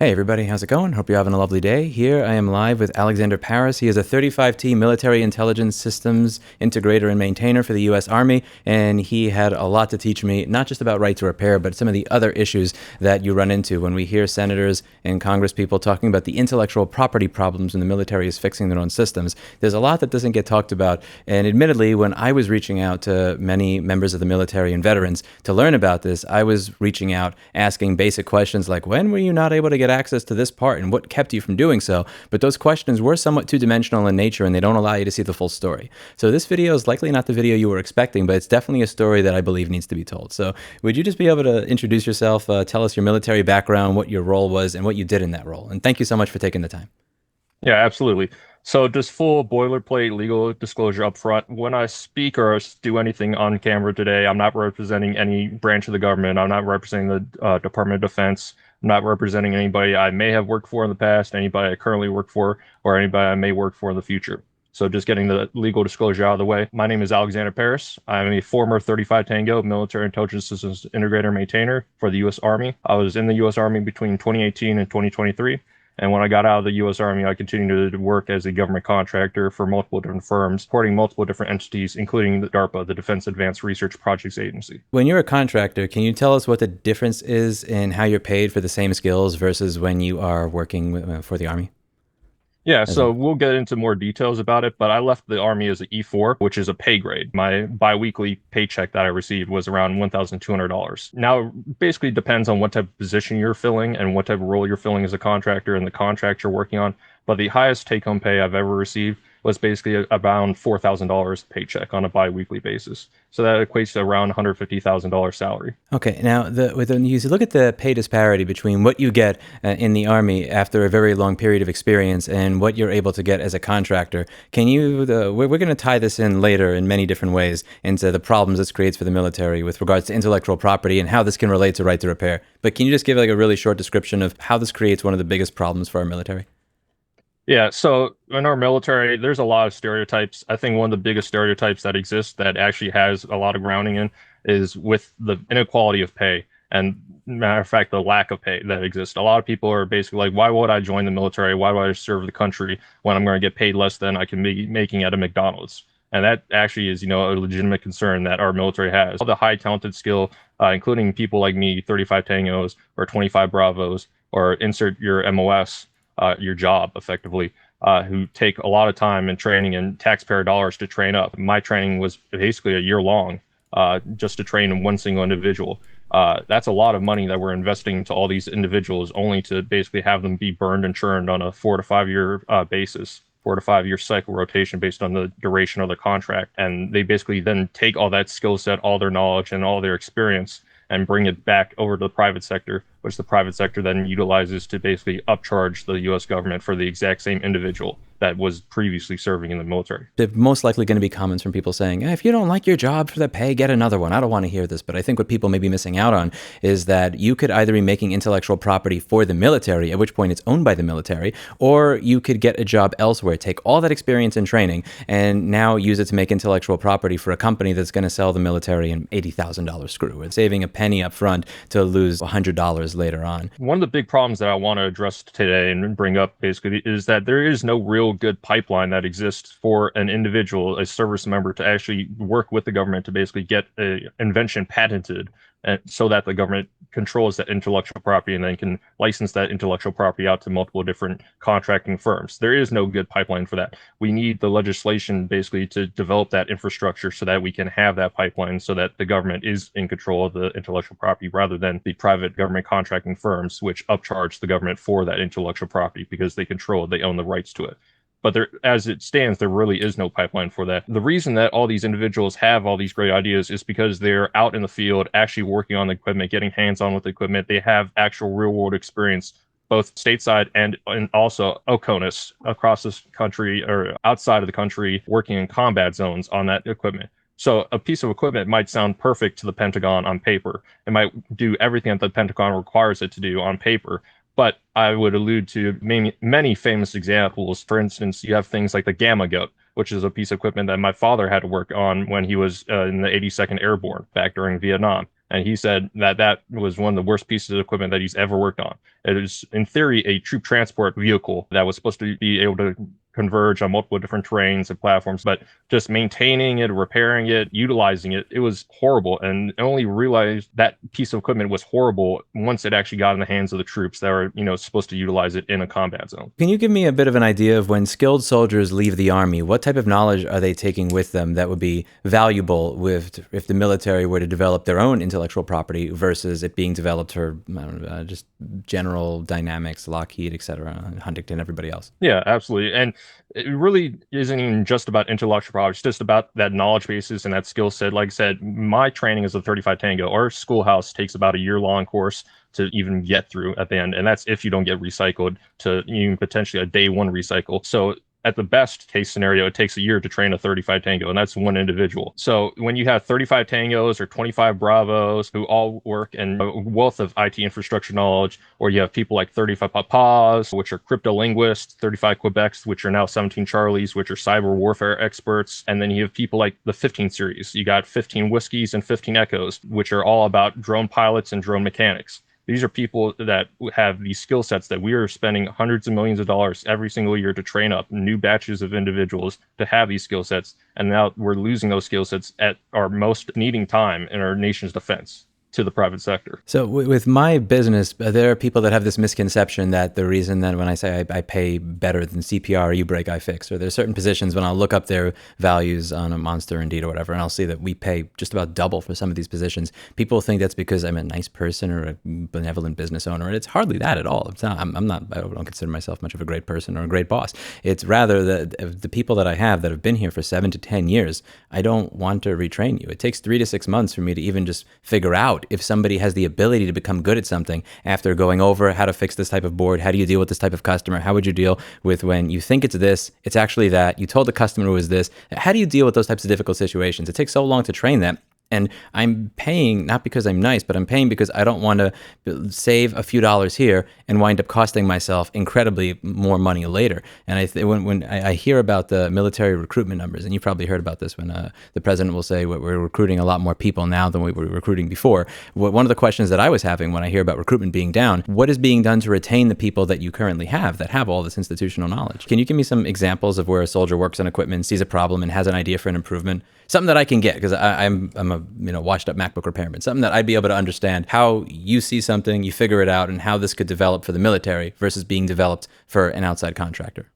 Hey everybody, how's it going? Hope you're having a lovely day. Here I am live with Alexander Paris. He is a 35T military intelligence systems integrator and maintainer for the U.S. Army, and he had a lot to teach me, not just about right to repair, but some of the other issues that you run into when we hear senators and Congress people talking about the intellectual property problems when the military is fixing their own systems. There's a lot that doesn't get talked about, and admittedly, when I was reaching out to many members of the military and veterans to learn about this, I was reaching out asking basic questions like, when were you not able to get access to this part and what kept you from doing so? But those questions were somewhat two-dimensional in nature and they don't allow you to see the full story. So this video is likely not the video you were expecting, but it's definitely a story that I believe needs to be told. So would you just be able to introduce yourself, tell us your military background, what your role was, and what you did in that role? And thank you so much for taking the time. Yeah, absolutely. So just full boilerplate legal disclosure up front. When I speak or do anything on camera today, I'm not representing any branch of the government. I'm not representing the Department of Defense. I'm not representing anybody I may have worked for in the past, anybody I currently work for, or anybody I may work for in the future. So just getting the legal disclosure out of the way. My name is Alexander Paris. I'm a former 35 Tango military intelligence systems integrator maintainer for the U.S. Army. I was in the U.S. Army between 2018 and 2023. And when I got out of the U.S. Army, I continued to work as a government contractor for multiple different firms, supporting multiple different entities, including the DARPA, the Defense Advanced Research Projects Agency. When you're a contractor, can you tell us what the difference is in how you're paid for the same skills versus when you are working for the Army? Yeah, so we'll get into more details about it, but I left the Army as an E4, which is a pay grade. My biweekly paycheck that I received was around $1,200. Now, it basically depends on what type of position you're filling and what type of role you're filling as a contractor and the contract you're working on. But the highest take-home pay I've ever received was basically around $4,000 paycheck on a biweekly basis. So that equates to around $150,000 salary. Okay, now when you look at the pay disparity between what you get in the Army after a very long period of experience and what you're able to get as a contractor, can you? We're going to tie this in later in many different ways into the problems this creates for the military with regards to intellectual property and how this can relate to right to repair. But can you just give like a really short description of how this creates one of the biggest problems for our military? Yeah, so in our military, there's a lot of stereotypes. I think one of the biggest stereotypes that exists that actually has a lot of grounding in is with the inequality of pay. And matter of fact, the lack of pay that exists. A lot of people are basically like, why would I join the military? Why would I serve the country when I'm going to get paid less than I can be making at a McDonald's? And that actually is, a legitimate concern that our military has. All the high talented skill, including people like me, 35 Tangos or 25 Bravos, or insert your MOS, your job effectively, who take a lot of time and training and taxpayer dollars to train up. My training was basically a year long just to train one single individual. That's a lot of money that we're investing to all these individuals only to basically have them be burned and churned on a 4 to 5 year basis. 4 to 5 year cycle rotation based on the duration of the contract. And they basically then take all that skill set, all their knowledge, and all their experience and bring it back over to the private sector, which the private sector then utilizes to basically upcharge the U.S. government for the exact same individual that was previously serving in the military. There's most likely going to be comments from people saying, if you don't like your job for the pay, get another one. I don't want to hear this, but I think what people may be missing out on is that you could either be making intellectual property for the military, at which point it's owned by the military, or you could get a job elsewhere, take all that experience and training, and now use it to make intellectual property for a company that's going to sell the military an $80,000 screw, and saving a penny up front to lose $100 later on. One of the big problems that I want to address today and bring up basically is that there is no real good pipeline that exists for an individual, a service member, to actually work with the government to basically get an invention patented, and so that the government controls that intellectual property and then can license that intellectual property out to multiple different contracting firms. There is no good pipeline for that. We need the legislation basically to develop that infrastructure so that we can have that pipeline so that the government is in control of the intellectual property rather than the private government contracting firms, which upcharge the government for that intellectual property because they control it, they own the rights to it. But there, as it stands, there really is no pipeline for that. The reason that all these individuals have all these great ideas is because they're out in the field, actually working on the equipment, getting hands-on with the equipment. They have actual real-world experience, both stateside and also OCONUS across this country or outside of the country, working in combat zones on that equipment. So a piece of equipment might sound perfect to the Pentagon on paper. It might do everything that the Pentagon requires it to do on paper. But I would allude to many famous examples. For instance, you have things like the Gamma Goat, which is a piece of equipment that my father had to work on when he was in the 82nd Airborne back during Vietnam. And he said that that was one of the worst pieces of equipment that he's ever worked on. It is, in theory, a troop transport vehicle that was supposed to be able to converge on multiple different terrains and platforms, but just maintaining it, repairing it, utilizing it, it was horrible. And I only realized that piece of equipment was horrible once it actually got in the hands of the troops that were, supposed to utilize it in a combat zone. Can you give me a bit of an idea of when skilled soldiers leave the Army, what type of knowledge are they taking with them that would be valuable if the military were to develop their own intellectual property versus it being developed for just General Dynamics, Lockheed, etc., Huntington, everybody else? Yeah, absolutely. And it really isn't even just about intellectual property. It's just about that knowledge basis and that skill set. Like I said, my training is a 35 Tango. Our schoolhouse takes about a year-long course to even get through at the end. And that's if you don't get recycled to even potentially a day one recycle. So at the best case scenario, it takes a year to train a 35 Tango, and that's one individual. So when you have 35 Tangos or 25 Bravos who all work in a wealth of IT infrastructure knowledge, or you have people like 35 Papas, which are crypto linguists, 35 Quebecs, which are now 17 Charlies, which are cyber warfare experts, and then you have people like the 15 series. You got 15 Whiskies and 15 Echoes, which are all about drone pilots and drone mechanics. These are people that have these skill sets that we are spending hundreds of millions of dollars every single year to train up new batches of individuals to have these skill sets. And now we're losing those skill sets at our most needing time in our nation's defense to the private sector. So with my business, there are people that have this misconception that the reason that when I say I pay better than CPR, you break, I fix, or there's certain positions when I'll look up their values on a Monster Indeed or whatever, and I'll see that we pay just about double for some of these positions. People think that's because I'm a nice person or a benevolent business owner, and it's hardly that at all. It's not. I'm not. I don't consider myself much of a great person or a great boss. It's rather the people that I have that have been here for 7 to 10 years. I don't want to retrain you. It takes 3 to 6 months for me to even just figure out if somebody has the ability to become good at something after going over how to fix this type of board, how do you deal with this type of customer, how would you deal with when you think it's this, it's actually that, you told the customer it was this, how do you deal with those types of difficult situations? It takes so long to train that. And I'm paying not because I'm nice, but I'm paying because I don't want to save a few dollars here and wind up costing myself incredibly more money later. And when I hear about the military recruitment numbers, and you probably heard about this when the president will say we're recruiting a lot more people now than we were recruiting before. One of the questions that I was having when I hear about recruitment being down, what is being done to retain the people that you currently have that have all this institutional knowledge? Can you give me some examples of where a soldier works on equipment, sees a problem, and has an idea for an improvement? Something that I can get, because I'm a washed up MacBook repairman, something that I'd be able to understand how you see something, you figure it out, and how this could develop for the military versus being developed for an outside contractor.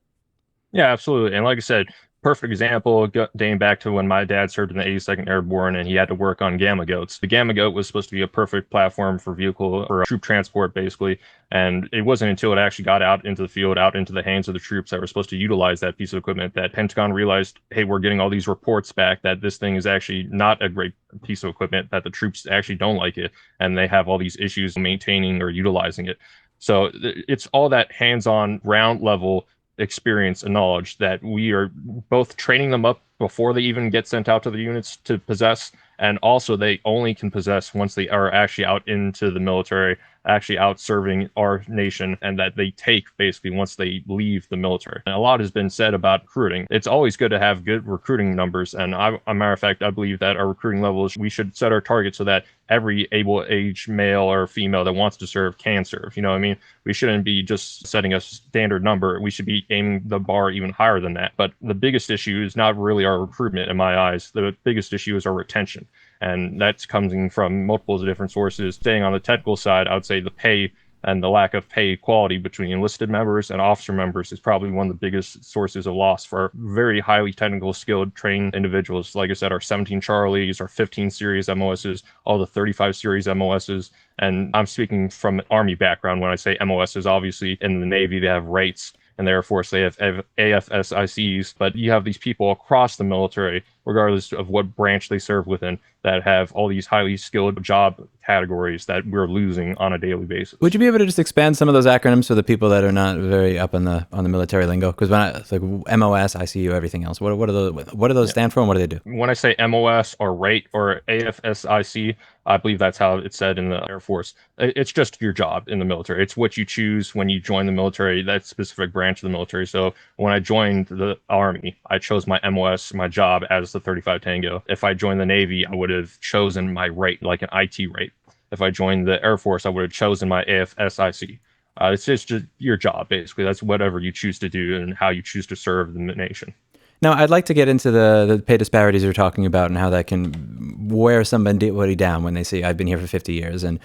Yeah, absolutely. And like I said, perfect example dating back to when my dad served in the 82nd Airborne and he had to work on Gamma Goats. The Gamma Goat was supposed to be a perfect platform for troop transport, basically. And it wasn't until it actually got out into the field, out into the hands of the troops that were supposed to utilize that piece of equipment, that Pentagon realized, hey, we're getting all these reports back that this thing is actually not a great piece of equipment, that the troops actually don't like it, and they have all these issues maintaining or utilizing it. So it's all that hands-on, ground level experience and knowledge that we are both training them up before they even get sent out to the units to possess, and also they only can possess once they are actually out into the military, actually out serving our nation, and that they take basically once they leave the military. And a lot has been said about recruiting. It's always good to have good recruiting numbers, and a matter of fact, I believe that our recruiting levels, we should set our target so that every able-aged male or female that wants to serve can serve. You know what I mean? We shouldn't be just setting a standard number. We should be aiming the bar even higher than that. But the biggest issue is not really our recruitment in my eyes. The biggest issue is our retention. And that's coming from multiple different sources. Staying on the technical side, I would say the pay and the lack of pay equality between enlisted members and officer members is probably one of the biggest sources of loss for very highly technical, skilled, trained individuals. Like I said, our 17 Charlies, our 15 series MOSs, all the 35 series MOSs. And I'm speaking from an Army background when I say MOSs. Obviously, in the Navy, they have rates. In the Air Force, they have AFSICs, but you have these people across the military, regardless of what branch they serve within, that have all these highly skilled job categories that we're losing on a daily basis. Would you be able to just expand some of those acronyms for the people that are not very up on the military lingo? Because when it's like MOS, ICU, everything else. What do those stand for, and what do they do? When I say MOS or rate or AFSIC, I believe that's how it's said in the Air Force. It's just your job in the military. It's what you choose when you join the military, that specific branch of the military. So when I joined the Army, I chose my MOS, my job, as the 35 Tango. If I joined the Navy, I would have chosen my rate, like an IT rate. If I joined the Air Force, I would have chosen my AFSIC. It's just your job, basically. That's whatever you choose to do and how you choose to serve the nation. Now, I'd like to get into the pay disparities you're talking about and how that can wear somebody down when they say, I've been here for 50 years, and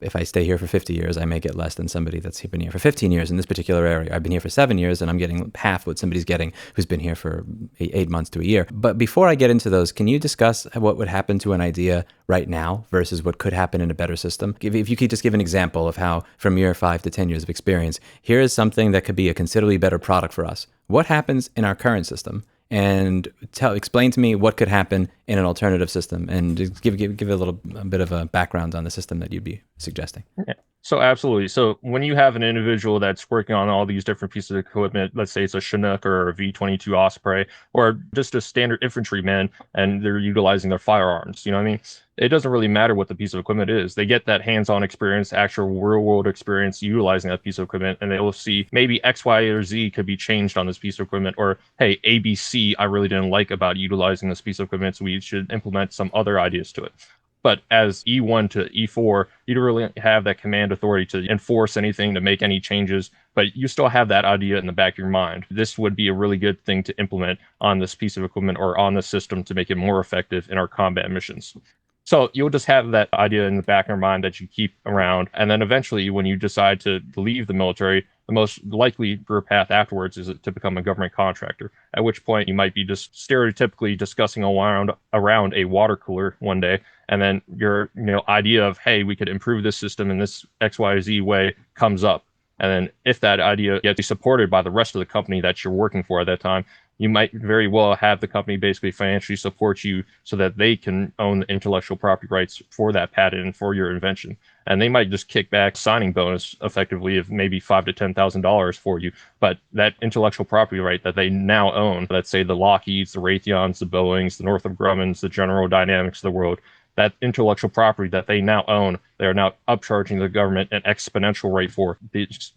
if I stay here for 50 years, I may get less than somebody that's been here for 15 years in this particular area. I've been here for 7 years, and I'm getting half what somebody's getting who's been here for 8 months to a year. But before I get into those, can you discuss what would happen to an idea right now versus what could happen in a better system? If you could just give an example of how, from your 5 to 10 years of experience, here is something that could be a considerably better product for us. What happens in our current system? And explain to me what could happen in an alternative system, and just give a bit of a background on the system that you'd be suggesting. Yeah. So absolutely. So when you have an individual that's working on all these different pieces of equipment, let's say it's a Chinook or a V-22 Osprey or just a standard infantryman, and they're utilizing their firearms, you know what I mean? It doesn't really matter what the piece of equipment is. They get that hands-on experience, actual real-world experience utilizing that piece of equipment, and they will see maybe X, Y, or Z could be changed on this piece of equipment, or hey, ABC I really didn't like about utilizing this piece of equipment, so we should implement some other ideas to it. But as E1 to E4, you don't really have that command authority to enforce anything, to make any changes, but you still have that idea in the back of your mind. This would be a really good thing to implement on this piece of equipment or on the system to make it more effective in our combat missions. So you'll just have that idea in the back of your mind that you keep around. And then eventually, when you decide to leave the military, the most likely career path afterwards is to become a government contractor, at which point you might be just stereotypically discussing around a water cooler one day. And then your idea of, hey, we could improve this system in this XYZ way comes up. And then if that idea gets supported by the rest of the company that you're working for at that time, you might very well have the company basically financially support you so that they can own the intellectual property rights for that patent and for your invention. And they might just kick back signing bonus effectively of maybe $5,000 to $10,000 for you. But that intellectual property right that they now own, let's say the Lockheeds, the Raytheons, the Boeings, the Northrop Grummons, the General Dynamics of the world, that intellectual property that they now own, they are now upcharging the government an exponential rate for.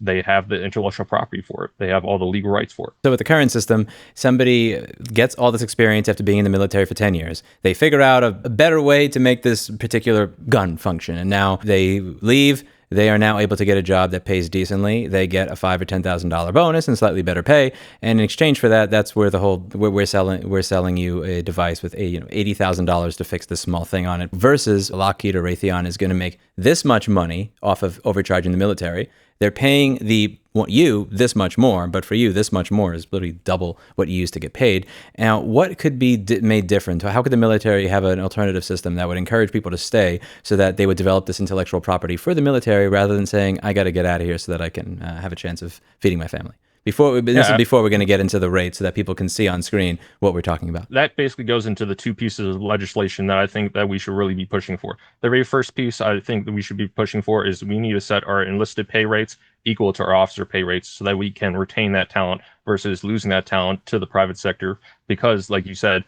They have the intellectual property for it. They have all the legal rights for it. So with the current system, somebody gets all this experience after being in the military for 10 years. They figure out a better way to make this particular gun function. And now they leave. They are now able to get a job that pays decently. They get a $5,000 or $10,000 bonus and slightly better pay. And in exchange for that, that's where we're selling you a device with $80,000 to fix this small thing on it. Versus Lockheed or Raytheon is going to make this much money off of overcharging the military. They're paying you this much more, but for you, this much more is literally double what you used to get paid. Now, what could be made different? How could the military have an alternative system that would encourage people to stay so that they would develop this intellectual property for the military rather than saying, I got to get out of here so that I can have a chance of feeding my family? This is before we're going to get into the rate so that people can see on screen what we're talking about. That basically goes into the two pieces of legislation that I think that we should really be pushing for. The very first piece I think that we should be pushing for is we need to set our enlisted pay rates equal to our officer pay rates so that we can retain that talent versus losing that talent to the private sector. Because, like you said,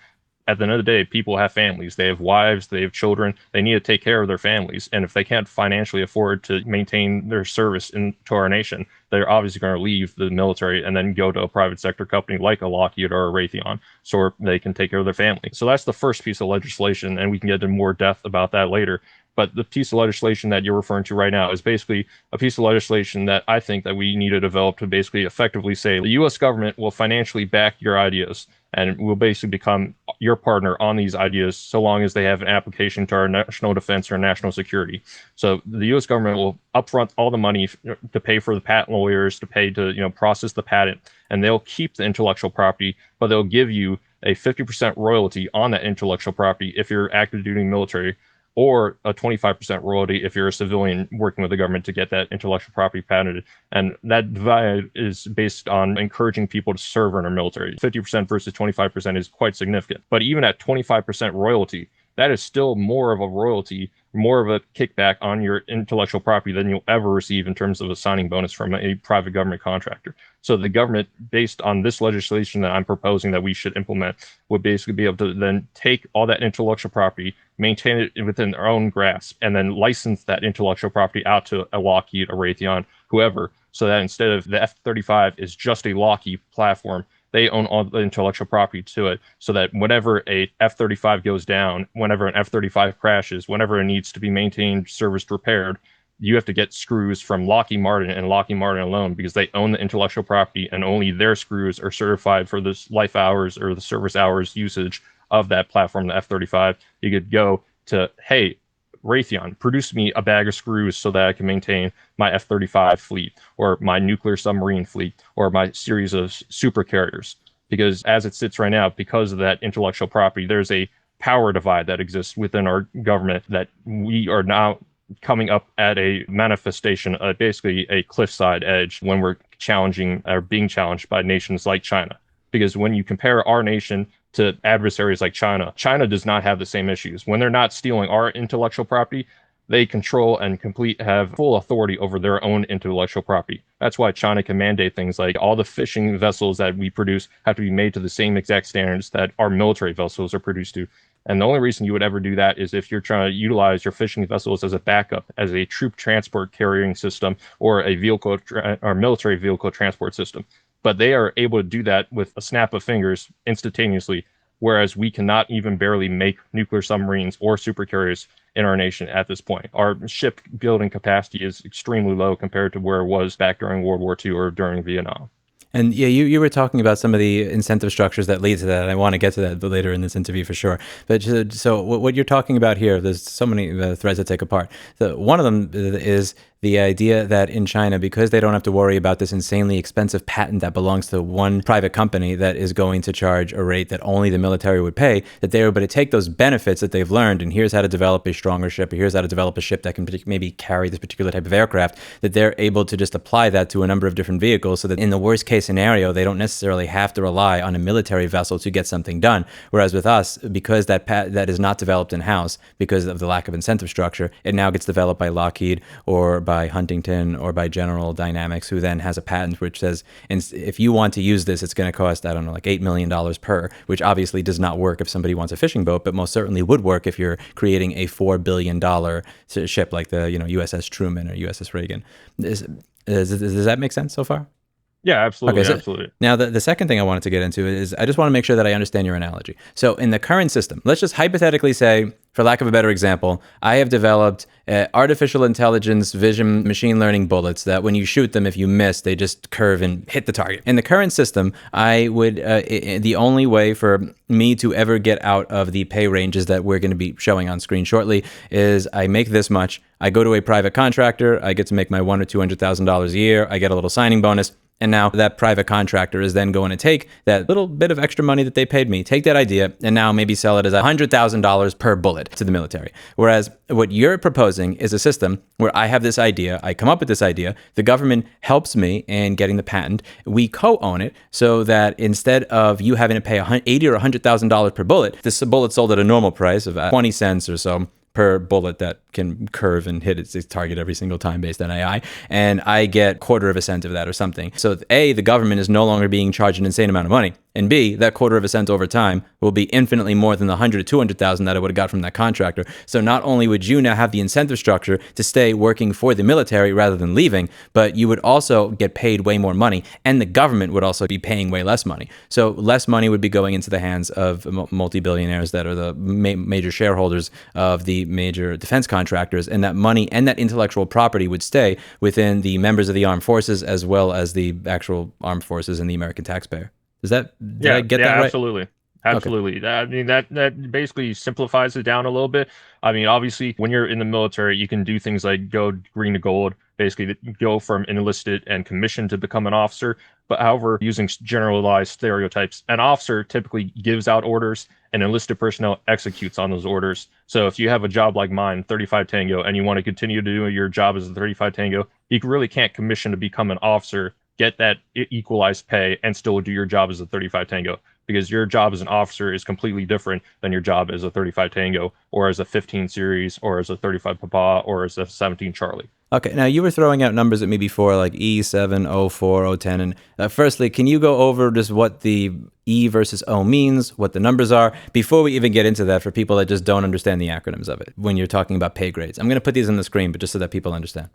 at the end of the day, people have families. They have wives, they have children. They need to take care of their families. And if they can't financially afford to maintain their service to our nation, they're obviously going to leave the military and then go to a private sector company like a Lockheed or a Raytheon so they can take care of their family. So that's the first piece of legislation, and we can get into more depth about that later. But the piece of legislation that you're referring to right now is basically a piece of legislation that I think that we need to develop to basically effectively say the U.S. government will financially back your ideas and will basically become your partner on these ideas so long as they have an application to our national defense or national security. So the U.S. government will upfront all the money to pay for the patent lawyers, to pay to process the patent, and they'll keep the intellectual property, but they'll give you a 50% royalty on that intellectual property if you're active duty military, or a 25% royalty if you're a civilian working with the government to get that intellectual property patented. And that divide is based on encouraging people to serve in our military. 50% versus 25% is quite significant. But even at 25% royalty, that is still more of a royalty, more of a kickback on your intellectual property than you'll ever receive in terms of a signing bonus from a private government contractor. So the government, based on this legislation that I'm proposing that we should implement, would basically be able to then take all that intellectual property, maintain it within their own grasp, and then license that intellectual property out to a Lockheed, a Raytheon, whoever, so that instead of the F-35 is just a Lockheed platform, they own all the intellectual property to it, so that whenever a F-35 goes down, whenever an F-35 crashes, whenever it needs to be maintained, serviced, repaired, you have to get screws from Lockheed Martin and Lockheed Martin alone, because they own the intellectual property and only their screws are certified for the life hours or the service hours usage of that platform, the F-35. You could go to, hey, Raytheon, produce me a bag of screws so that I can maintain my F-35 fleet or my nuclear submarine fleet or my series of super carriers. Because as it sits right now, because of that intellectual property, there's a power divide that exists within our government that we are now coming up at a manifestation, basically a cliffside edge, when we're challenging or being challenged by nations like China. Because when you compare our nation to adversaries like China, China does not have the same issues. When they're not stealing our intellectual property, they control and have full authority over their own intellectual property. That's why China can mandate things like all the fishing vessels that we produce have to be made to the same exact standards that our military vessels are produced to. And the only reason you would ever do that is if you're trying to utilize your fishing vessels as a backup, as a troop transport carrying system, or a vehicle or military vehicle transport system. But they are able to do that with a snap of fingers instantaneously, whereas we cannot even barely make nuclear submarines or supercarriers in our nation at this point. Our ship building capacity is extremely low compared to where it was back during World War II or during Vietnam. And yeah, you were talking about some of the incentive structures that lead to that. And I want to get to that later in this interview for sure. But so what you're talking about here, there's so many threads that take apart. So one of them is the idea that in China, because they don't have to worry about this insanely expensive patent that belongs to one private company that is going to charge a rate that only the military would pay, that they're able to take those benefits that they've learned, and here's how to develop a stronger ship, or here's how to develop a ship that can maybe carry this particular type of aircraft, that they're able to just apply that to a number of different vehicles, so that in the worst case scenario, they don't necessarily have to rely on a military vessel to get something done. Whereas with us, because that is not developed in-house because of the lack of incentive structure, it now gets developed by Lockheed or by Huntington or by General Dynamics, who then has a patent which says, if you want to use this, it's going to cost, I don't know, like $8 million per, which obviously does not work if somebody wants a fishing boat, but most certainly would work if you're creating a $4 billion ship like the USS Truman or USS Reagan. Does that make sense so far? Yeah, absolutely. Okay, so absolutely. Now, the second thing I wanted to get into is I just want to make sure that I understand your analogy. So in the current system, let's just hypothetically say, for lack of a better example, I have developed artificial intelligence, vision, machine learning bullets that when you shoot them, if you miss, they just curve and hit the target. In the current system, I would, the only way for me to ever get out of the pay ranges that we're going to be showing on screen shortly is I make this much, I go to a private contractor, I get to make my $100,000 or $200,000 a year, I get a little signing bonus. And now that private contractor is then going to take that little bit of extra money that they paid me, take that idea, and now maybe sell it as $100,000 per bullet to the military. Whereas what you're proposing is a system where I have this idea, I come up with this idea, the government helps me in getting the patent, we co-own it, so that instead of you having to pay $80,000 or $100,000 per bullet, this bullet sold at a normal price of 20 cents or so per bullet that can curve and hit its target every single time based on AI. And I get 1/4 cent of that or something. So A, the government is no longer being charged an insane amount of money. And B, that 1/4 cent over time will be infinitely more than the 100 or 200,000 that I would have got from that contractor. So not only would you now have the incentive structure to stay working for the military rather than leaving, but you would also get paid way more money, and the government would also be paying way less money. So less money would be going into the hands of multi-billionaires that are the major shareholders of the major defense contractors, and that money and that intellectual property would stay within the members of the armed forces as well as the actual armed forces and the American taxpayer. Did I get that right? Absolutely. Absolutely. Okay. I mean, that basically simplifies it down a little bit. I mean, obviously, when you're in the military, you can do things like go green to gold, basically go from enlisted and commissioned to become an officer. But however, using generalized stereotypes, an officer typically gives out orders and enlisted personnel executes on those orders. So if you have a job like mine, 35 Tango, and you want to continue to do your job as a 35 Tango, you really can't commission to become an officer, get that equalized pay, and still do your job as a 35 Tango, because your job as an officer is completely different than your job as a 35 Tango or as a 15 series or as a 35 Papa or as a 17 Charlie. Okay, now you were throwing out numbers at me before, like E7, O4, O10. And firstly, can you go over just what the E versus O means, what the numbers are, before we even get into that for people that just don't understand the acronyms of it when you're talking about pay grades? I'm going to put these on the screen, but just so that people understand.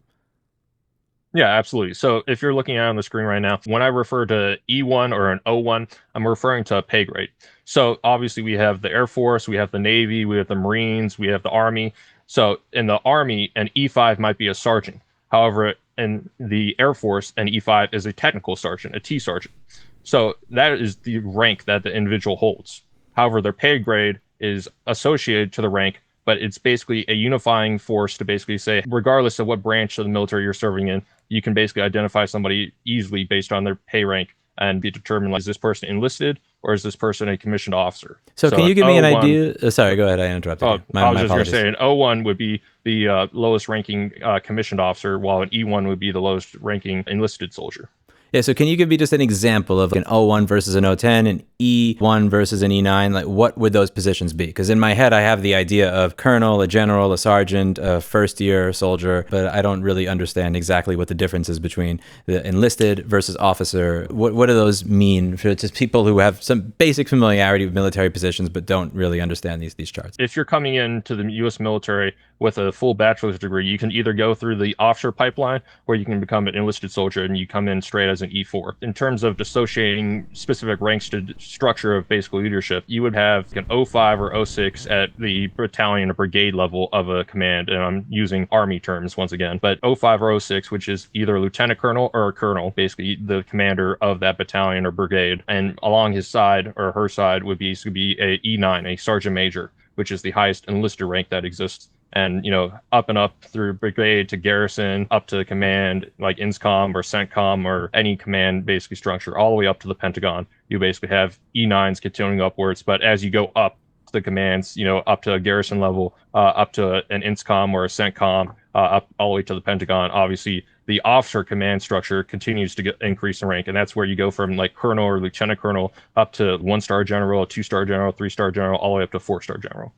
Yeah, absolutely. So if you're looking at it on the screen right now, when I refer to E1 or an O1, I'm referring to a pay grade. So obviously we have the Air Force, we have the Navy, we have the Marines, we have the Army. So in the Army, an E5 might be a sergeant. However, in the Air Force, an E5 is a technical sergeant, a T sergeant. So that is the rank that the individual holds. However, their pay grade is associated to the rank, but it's basically a unifying force to basically say, regardless of what branch of the military you're serving in, you can basically identify somebody easily based on their pay rank and be determined, like, is this person enlisted or is this person a commissioned officer? So can So you an give me an O1, idea? Sorry, go ahead. I interrupted you. I was My just going to apologies. say an O1 would be the lowest ranking commissioned officer, while an E1 would be the lowest ranking enlisted soldier. Yeah, so can you give me just an example of an O1 versus an O10, an E1 versus an E9? Like, what would those positions be? Because in my head, I have the idea of colonel, a general, a sergeant, a first-year soldier, but I don't really understand exactly what the difference is between the enlisted versus officer. What do those mean for just people who have some basic familiarity with military positions but don't really understand these charts? If you're coming into the U.S. military with a full bachelor's degree, you can either go through the officer pipeline or you can become an enlisted soldier and you come in straight as an E4. In terms of associating specific ranks to structure of basic leadership, you would have an O5 or O6 at the battalion or brigade level of a command. And I'm using Army terms once again, but O5 or O6, which is either a lieutenant colonel or a colonel, basically the commander of that battalion or brigade. And along his side or her side would be a E9, a sergeant major, which is the highest enlisted rank that exists. And, up and up through brigade to garrison, up to command, like INSCOM or CENTCOM or any command basically structure, all the way up to the Pentagon. You basically have E9s continuing upwards. But as you go up the commands, up to a garrison level, up to an INSCOM or a CENTCOM, up all the way to the Pentagon, obviously the officer command structure continues to increase in rank. And that's where you go from like colonel or lieutenant colonel up to 1-star general, 2-star general, 3-star general, all the way up to 4-star general.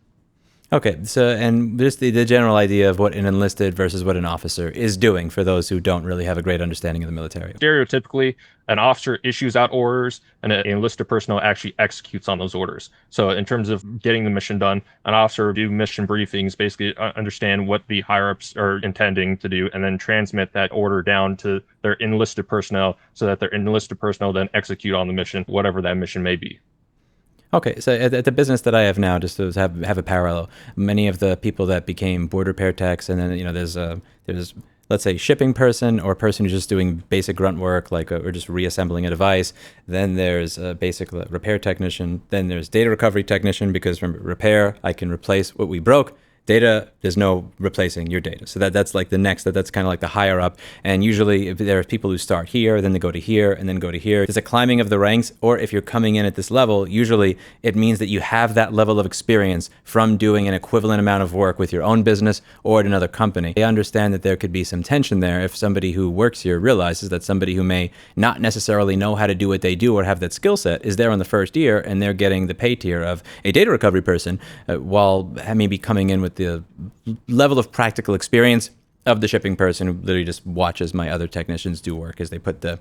Okay, so and just the general idea of what an enlisted versus what an officer is doing for those who don't really have a great understanding of the military. Stereotypically, an officer issues out orders and an enlisted personnel actually executes on those orders. So in terms of getting the mission done, an officer will do mission briefings, basically understand what the higher-ups are intending to do, and then transmit that order down to their enlisted personnel so that their enlisted personnel then execute on the mission, whatever that mission may be. Okay, so at the business that I have now, just to have a parallel, many of the people that became board repair techs, and then there's let's say shipping person or a person who's just doing basic grunt work, like or just reassembling a device. Then there's a basic repair technician. Then there's data recovery technician, because from repair I can replace what we broke. Data, there's no replacing your data. So that's like the next, that's kind of like the higher up. And usually if there are people who start here, then they go to here, and then go to here. There's a climbing of the ranks, or if you're coming in at this level, usually it means that you have that level of experience from doing an equivalent amount of work with your own business or at another company. I understand that there could be some tension there if somebody who works here realizes that somebody who may not necessarily know how to do what they do or have that skill set is there on the first year, and they're getting the pay tier of a data recovery person, while maybe coming in with the level of practical experience of the shipping person who literally just watches my other technicians do work as they put the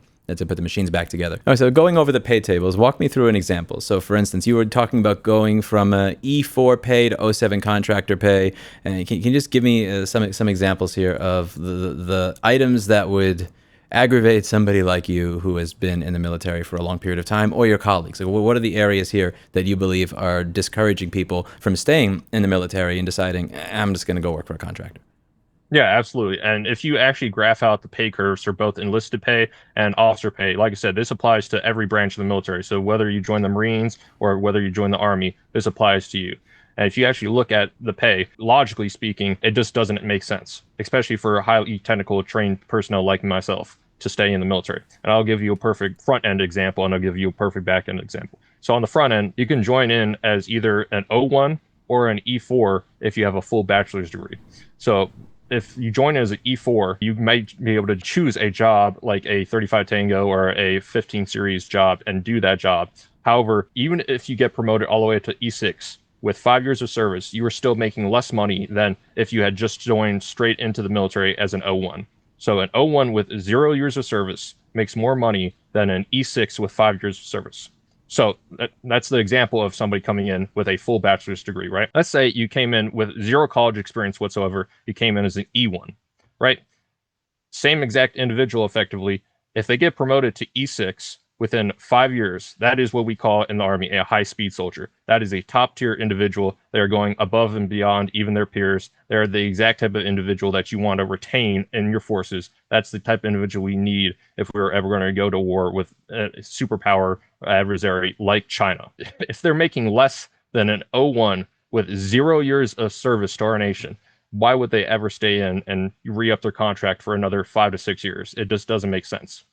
machines back together. All right, so going over the pay tables, walk me through an example. So for instance, you were talking about going from a E4 pay to O7 contractor pay. And can you just give me some examples here of the items that would aggravate somebody like you who has been in the military for a long period of time, or your colleagues? Like, what are the areas here that you believe are discouraging people from staying in the military and deciding, I'm just going to go work for a contractor? Yeah, absolutely. And if you actually graph out the pay curves for both enlisted pay and officer pay, like I said, this applies to every branch of the military. So whether you join the Marines or whether you join the Army, this applies to you. And if you actually look at the pay, logically speaking, it just doesn't make sense, especially for highly technical trained personnel like myself to stay in the military. And I'll give you a perfect front end example, and I'll give you a perfect back end example. So on the front end, you can join in as either an O1 or an E4 if you have a full bachelor's degree. So if you join as an E4, you might be able to choose a job like a 35 Tango or a 15 series job and do that job. However, even if you get promoted all the way to E6 with 5 years of service, you are still making less money than if you had just joined straight into the military as an O1. So an O1 with 0 years of service makes more money than an E6 with 5 years of service. So that's the example of somebody coming in with a full bachelor's degree, right? Let's say you came in with 0 college experience whatsoever. You came in as an E1, right? same exact individual effectively, if they get promoted to E6 within 5 years, that is what we call in the Army a high-speed soldier. That is a top-tier individual. They are going above and beyond even their peers. They're the exact type of individual that you want to retain in your forces. That's the type of individual we need if we're ever going to go to war with a superpower adversary like China. If they're making less than an O1 with 0 years of service to our nation, why would they ever stay in and re-up their contract for another 5 to 6 years? It just doesn't make sense.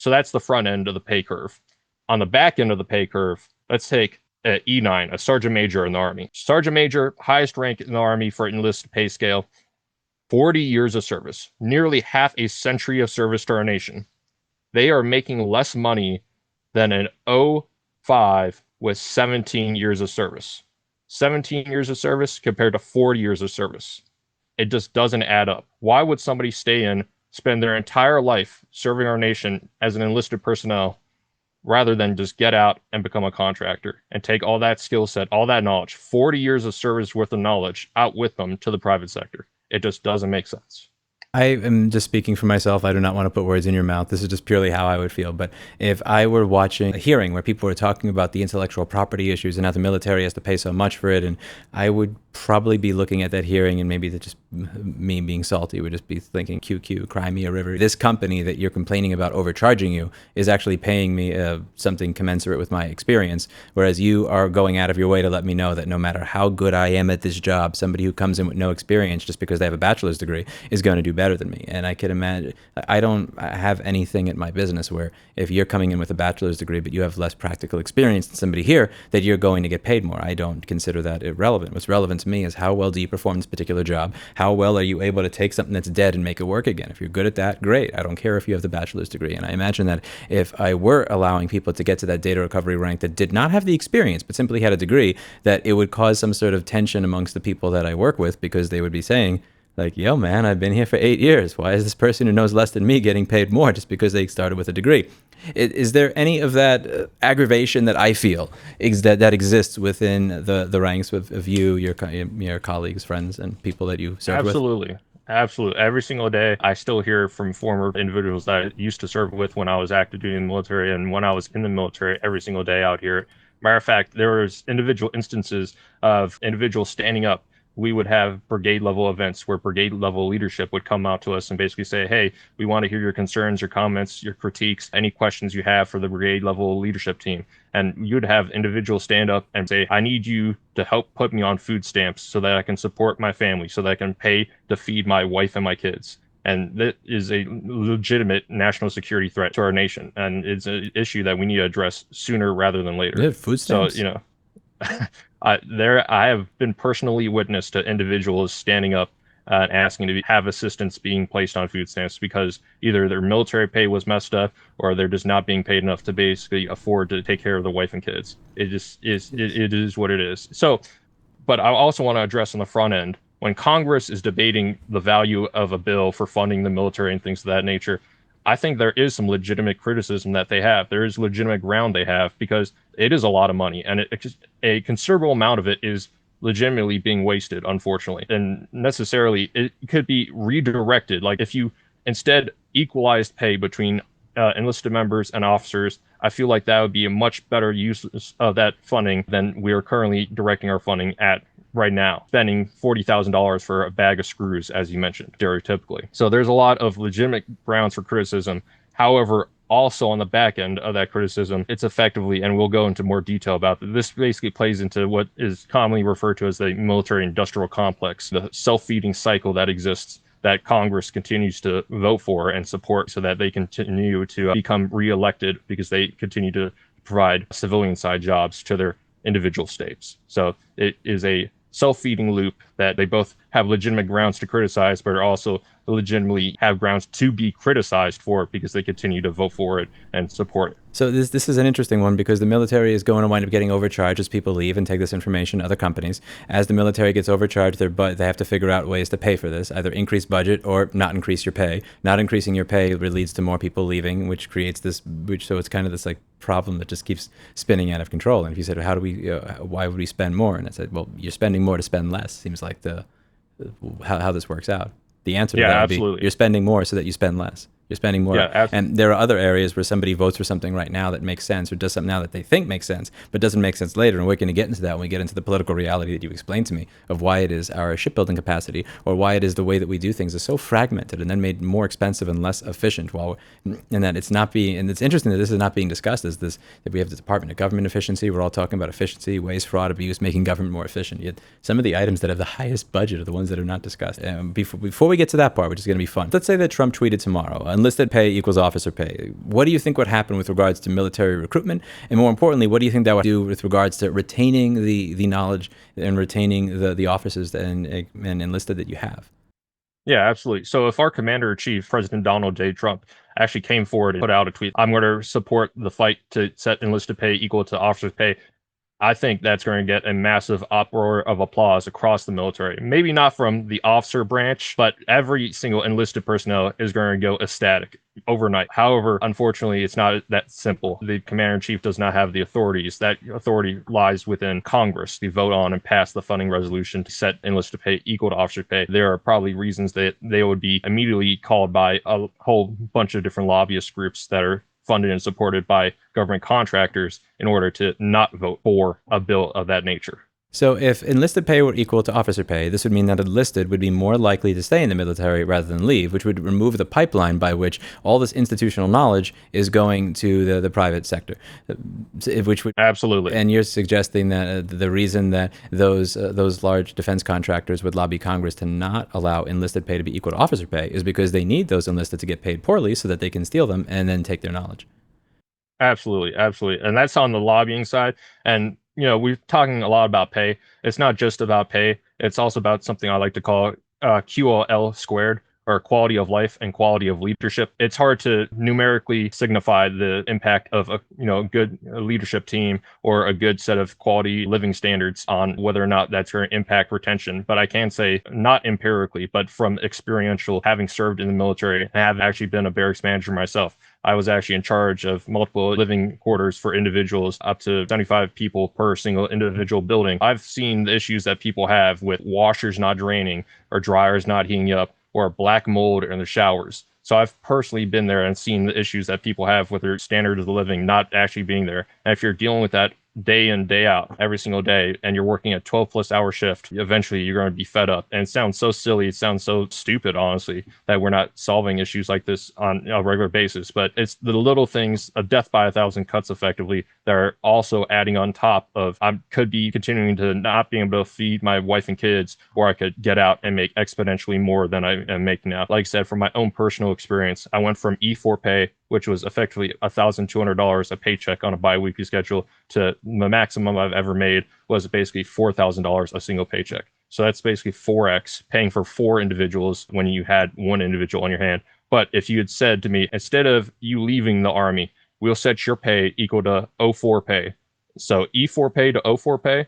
So that's the front end of the pay curve. On the back end of the pay curve, let's take an E9, a sergeant major in the Army. Sergeant major, highest rank in the Army for enlisted pay scale, 40 years of service, nearly half a century of service to our nation. They are making less money than an O5 with 17 years of service. 17 years of service compared to 40 years of service. It just doesn't add up. Why would somebody stay in, spend their entire life serving our nation as an enlisted personnel, rather than just get out and become a contractor and take all that skill set, all that knowledge, 40 years of service worth of knowledge out with them to the private sector? It just doesn't make sense. I am just speaking for myself. I do not want to put words in your mouth. This is just purely how I would feel. But if I were watching a hearing where people were talking about the intellectual property issues and how the military has to pay so much for it, and I would probably be looking at that hearing, and maybe just me being salty would just be thinking, QQ, cry me a river. This company that you're complaining about overcharging you is actually paying me something commensurate with my experience, whereas you are going out of your way to let me know that no matter how good I am at this job, somebody who comes in with no experience just because they have a bachelor's degree is going to do better than me. And I can imagine, I don't have anything at my business where if you're coming in with a bachelor's degree but you have less practical experience than somebody here, that you're going to get paid more. I don't consider that irrelevant. What's relevant to me is how well do you perform this particular job? How well are you able to take something that's dead and make it work again? If you're good at that, great. I don't care if you have the bachelor's degree. And I imagine that if I were allowing people to get to that data recovery rank that did not have the experience but simply had a degree, that it would cause some sort of tension amongst the people that I work with, because they would be saying, like, yo, man, I've been here for 8 years. Why is this person who knows less than me getting paid more just because they started with a degree? Is there any of that aggravation that I feel that exists within the ranks of you, your colleagues, friends, and people that you serve with? Absolutely. Every single day, I still hear from former individuals that I used to serve with when I was active duty in the military and when I was in the military. Every single day out here. Matter of fact, there was individual instances of individuals standing up. We would have brigade level events where brigade level leadership would come out to us and basically say, hey, we want to hear your concerns, your comments, your critiques, any questions you have for the brigade level leadership team. And you'd have individuals stand up and say, I need you to help put me on food stamps so that I can support my family, so that I can pay to feed my wife and my kids. And that is a legitimate national security threat to our nation. And it's an issue that we need to address sooner rather than later. Yeah, food stamps. So, I have been personally witness to individuals standing up and asking to have assistance being placed on food stamps because either their military pay was messed up or they're just not being paid enough to basically afford to take care of the wife and kids. It just is. It is what it is. So, but I also want to address on the front end, when Congress is debating the value of a bill for funding the military and things of that nature, I think there is some legitimate criticism that they have. There is legitimate ground they have because it is a lot of money, and a considerable amount of it is legitimately being wasted, unfortunately. And necessarily, it could be redirected. Like if you instead equalized pay between enlisted members and officers, I feel like that would be a much better use of that funding than we are currently directing our funding at right now, spending $40,000 for a bag of screws, as you mentioned, stereotypically. So there's a lot of legitimate grounds for criticism. However, also on the back end of that criticism, it's effectively, and we'll go into more detail about this, basically plays into what is commonly referred to as the military industrial complex, the self-feeding cycle that exists that Congress continues to vote for and support so that they continue to become reelected because they continue to provide civilian side jobs to their individual states. So it is a self-feeding loop that they both have legitimate grounds to criticize, but are also legitimately have grounds to be criticized for it because they continue to vote for it and support it. So this is an interesting one because the military is going to wind up getting overcharged as people leave and take this information to other companies. As the military gets overcharged, they have to figure out ways to pay for this, either increase budget or not increase your pay. Not increasing your pay leads to more people leaving, which creates so it's kind of this like problem that just keeps spinning out of control. And if you said, why would we spend more? And I said, well, you're spending more to spend less. Seems like how this works out. The answer to Yeah, that would be absolutely. you're spending more so that you spend less. You're spending more. Yeah, And there are other areas where somebody votes for something right now that makes sense or does something now that they think makes sense, but doesn't make sense later. And we're going to get into that when we get into the political reality that you explained to me of why it is our shipbuilding capacity or why it is the way that we do things is so fragmented and then made more expensive and less efficient and that it's not being, and it's interesting that this is not being discussed as this, that we have the Department of Government Efficiency. We're all talking about efficiency, waste, fraud, abuse, making government more efficient. Yet some of the items that have the highest budget are the ones that are not discussed. Before we get to that part, which is going to be fun, let's say that Trump tweeted tomorrow, enlisted pay equals officer pay. What do you think would happen with regards to military recruitment? And more importantly, what do you think that would do with regards to retaining the knowledge and retaining the officers and enlisted that you have? Yeah, absolutely. So if our commander-in-chief, President Donald J. Trump, actually came forward and put out a tweet, I'm going to support the fight to set enlisted pay equal to officers' pay, I think that's going to get a massive uproar of applause across the military. Maybe not from the officer branch, but every single enlisted personnel is going to go ecstatic overnight. However, unfortunately, it's not that simple. The commander-in-chief does not have the authorities. That authority lies within Congress to vote on and pass the funding resolution to set enlisted pay equal to officer pay. There are probably reasons that they would be immediately called by a whole bunch of different lobbyist groups that are funded and supported by government contractors in order to not vote for a bill of that nature. So if enlisted pay were equal to officer pay, this would mean that enlisted would be more likely to stay in the military rather than leave, which would remove the pipeline by which all this institutional knowledge is going to the private sector, which would absolutely. And you're suggesting that the reason that those large defense contractors would lobby Congress to not allow enlisted pay to be equal to officer pay is because they need those enlisted to get paid poorly so that they can steal them and then take their knowledge. Absolutely, absolutely. And that's on the lobbying side. And, we're talking a lot about pay. It's not just about pay. It's also about something I like to call QOL squared, or quality of life and quality of leadership. It's hard to numerically signify the impact of a good leadership team or a good set of quality living standards on whether or not that's going to impact retention. But I can say, not empirically, but from experiential, having served in the military and have actually been a barracks manager myself. I was actually in charge of multiple living quarters for individuals, up to 75 people per single individual building. I've seen the issues that people have with washers not draining or dryers not heating up, or black mold in the showers. So I've personally been there and seen the issues that people have with their standard of living not actually being there. And if you're dealing with that day in, day out, every single day, and you're working a 12+ hour shift, eventually you're going to be fed up. And it sounds so silly, it sounds so stupid, honestly, that we're not solving issues like this on a regular basis. But it's the little things, a death by 1,000 cuts effectively, that are also adding on top of, I could be continuing to not being able to feed my wife and kids, or I could get out and make exponentially more than I am making now. Like I said, from my own personal experience, I went from E4 pay, which was effectively $1,200 a paycheck on a bi-weekly schedule, to the maximum I've ever made was basically $4,000 a single paycheck. So that's basically 4x, paying for 4 individuals when you had one individual on your hand. But if you had said to me, instead of you leaving the Army, we'll set your pay equal to O4 pay. So E4 pay to O4 pay,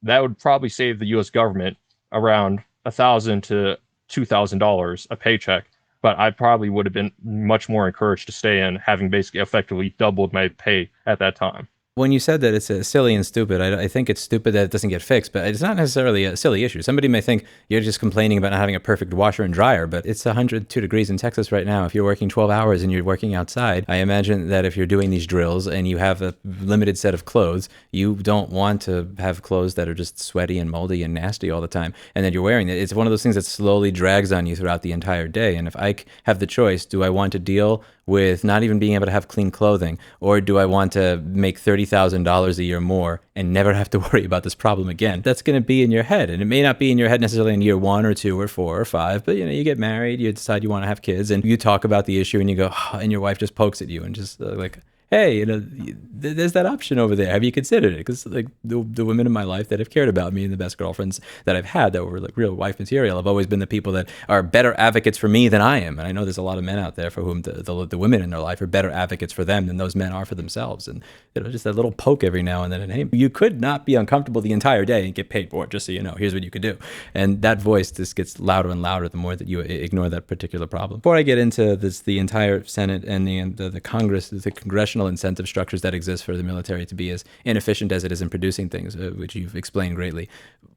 that would probably save the U.S. government around $1,000 to $2,000 a paycheck. But I probably would have been much more encouraged to stay in, having basically effectively doubled my pay at that time. When you said that it's silly and stupid, I think it's stupid that it doesn't get fixed, but it's not necessarily a silly issue. Somebody may think you're just complaining about not having a perfect washer and dryer, but it's 102 degrees in Texas right now. If you're working 12 hours and you're working outside, I imagine that if you're doing these drills and you have a limited set of clothes, you don't want to have clothes that are just sweaty and moldy and nasty all the time, and then you're wearing it. It's one of those things that slowly drags on you throughout the entire day. And if I have the choice, do I want to deal with not even being able to have clean clothing, or do I want to make $30,000 a year more and never have to worry about this problem again? That's going to be in your head, and it may not be in your head necessarily in year 1 or 2 or 4 or 5, but you get married, you decide you want to have kids, and you talk about the issue, and you go, oh, and your wife just pokes at you and just like, hey, there's that option over there. Have you considered it? Because like the women in my life that have cared about me and the best girlfriends that I've had that were like real wife material have always been the people that are better advocates for me than I am. And I know there's a lot of men out there for whom the women in their life are better advocates for them than those men are for themselves. And just that little poke every now and then. And hey, you could not be uncomfortable the entire day and get paid for it. Just so you know, here's what you could do. And that voice just gets louder and louder the more that you ignore that particular problem. Before I get into this, the entire Senate and the Congress, the Congressional incentive structures that exist for the military to be as inefficient as it is in producing things, which you've explained greatly.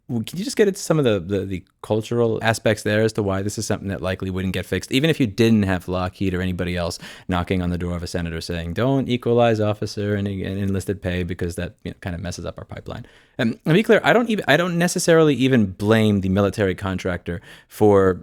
Can you just get into some of the cultural aspects there as to why this is something that likely wouldn't get fixed, even if you didn't have Lockheed or anybody else knocking on the door of a senator saying, don't equalize officer and enlisted pay because that kind of messes up our pipeline. And to be clear, I don't necessarily even blame the military contractor for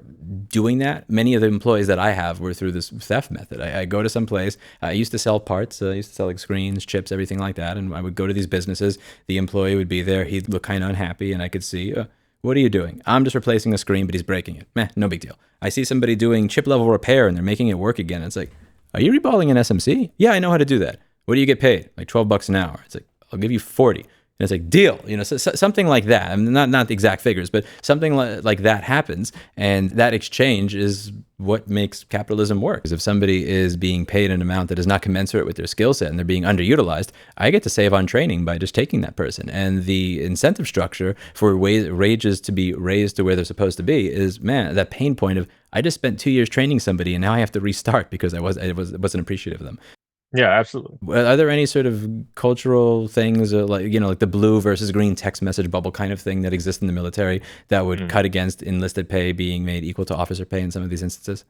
doing that. Many of the employees that I have were through this theft method. I go to some place. I used to sell parts. I used to sell like screens, chips, everything like that. And I would go to these businesses. The employee would be there. He'd look kind of unhappy, and I could see, what are you doing? I'm just replacing a screen, but he's breaking it. Meh, no big deal. I see somebody doing chip level repair, and they're making it work again. It's like, are you reballing an SMC? Yeah, I know how to do that. What do you get paid? Like $12 an hour. It's like, I'll give you 40. And it's like, deal, something like that. I mean, not the exact figures, but something like that happens. And that exchange is what makes capitalism work. Because if somebody is being paid an amount that is not commensurate with their skill set and they're being underutilized, I get to save on training by just taking that person. And the incentive structure for wages to be raised to where they're supposed to be is, man, that pain point of, I just spent 2 years training somebody and now I have to restart because I wasn't appreciative of them. Yeah, absolutely. Are there any sort of cultural things, like the blue versus green text message bubble kind of thing that exists in the military that would cut against enlisted pay being made equal to officer pay in some of these instances?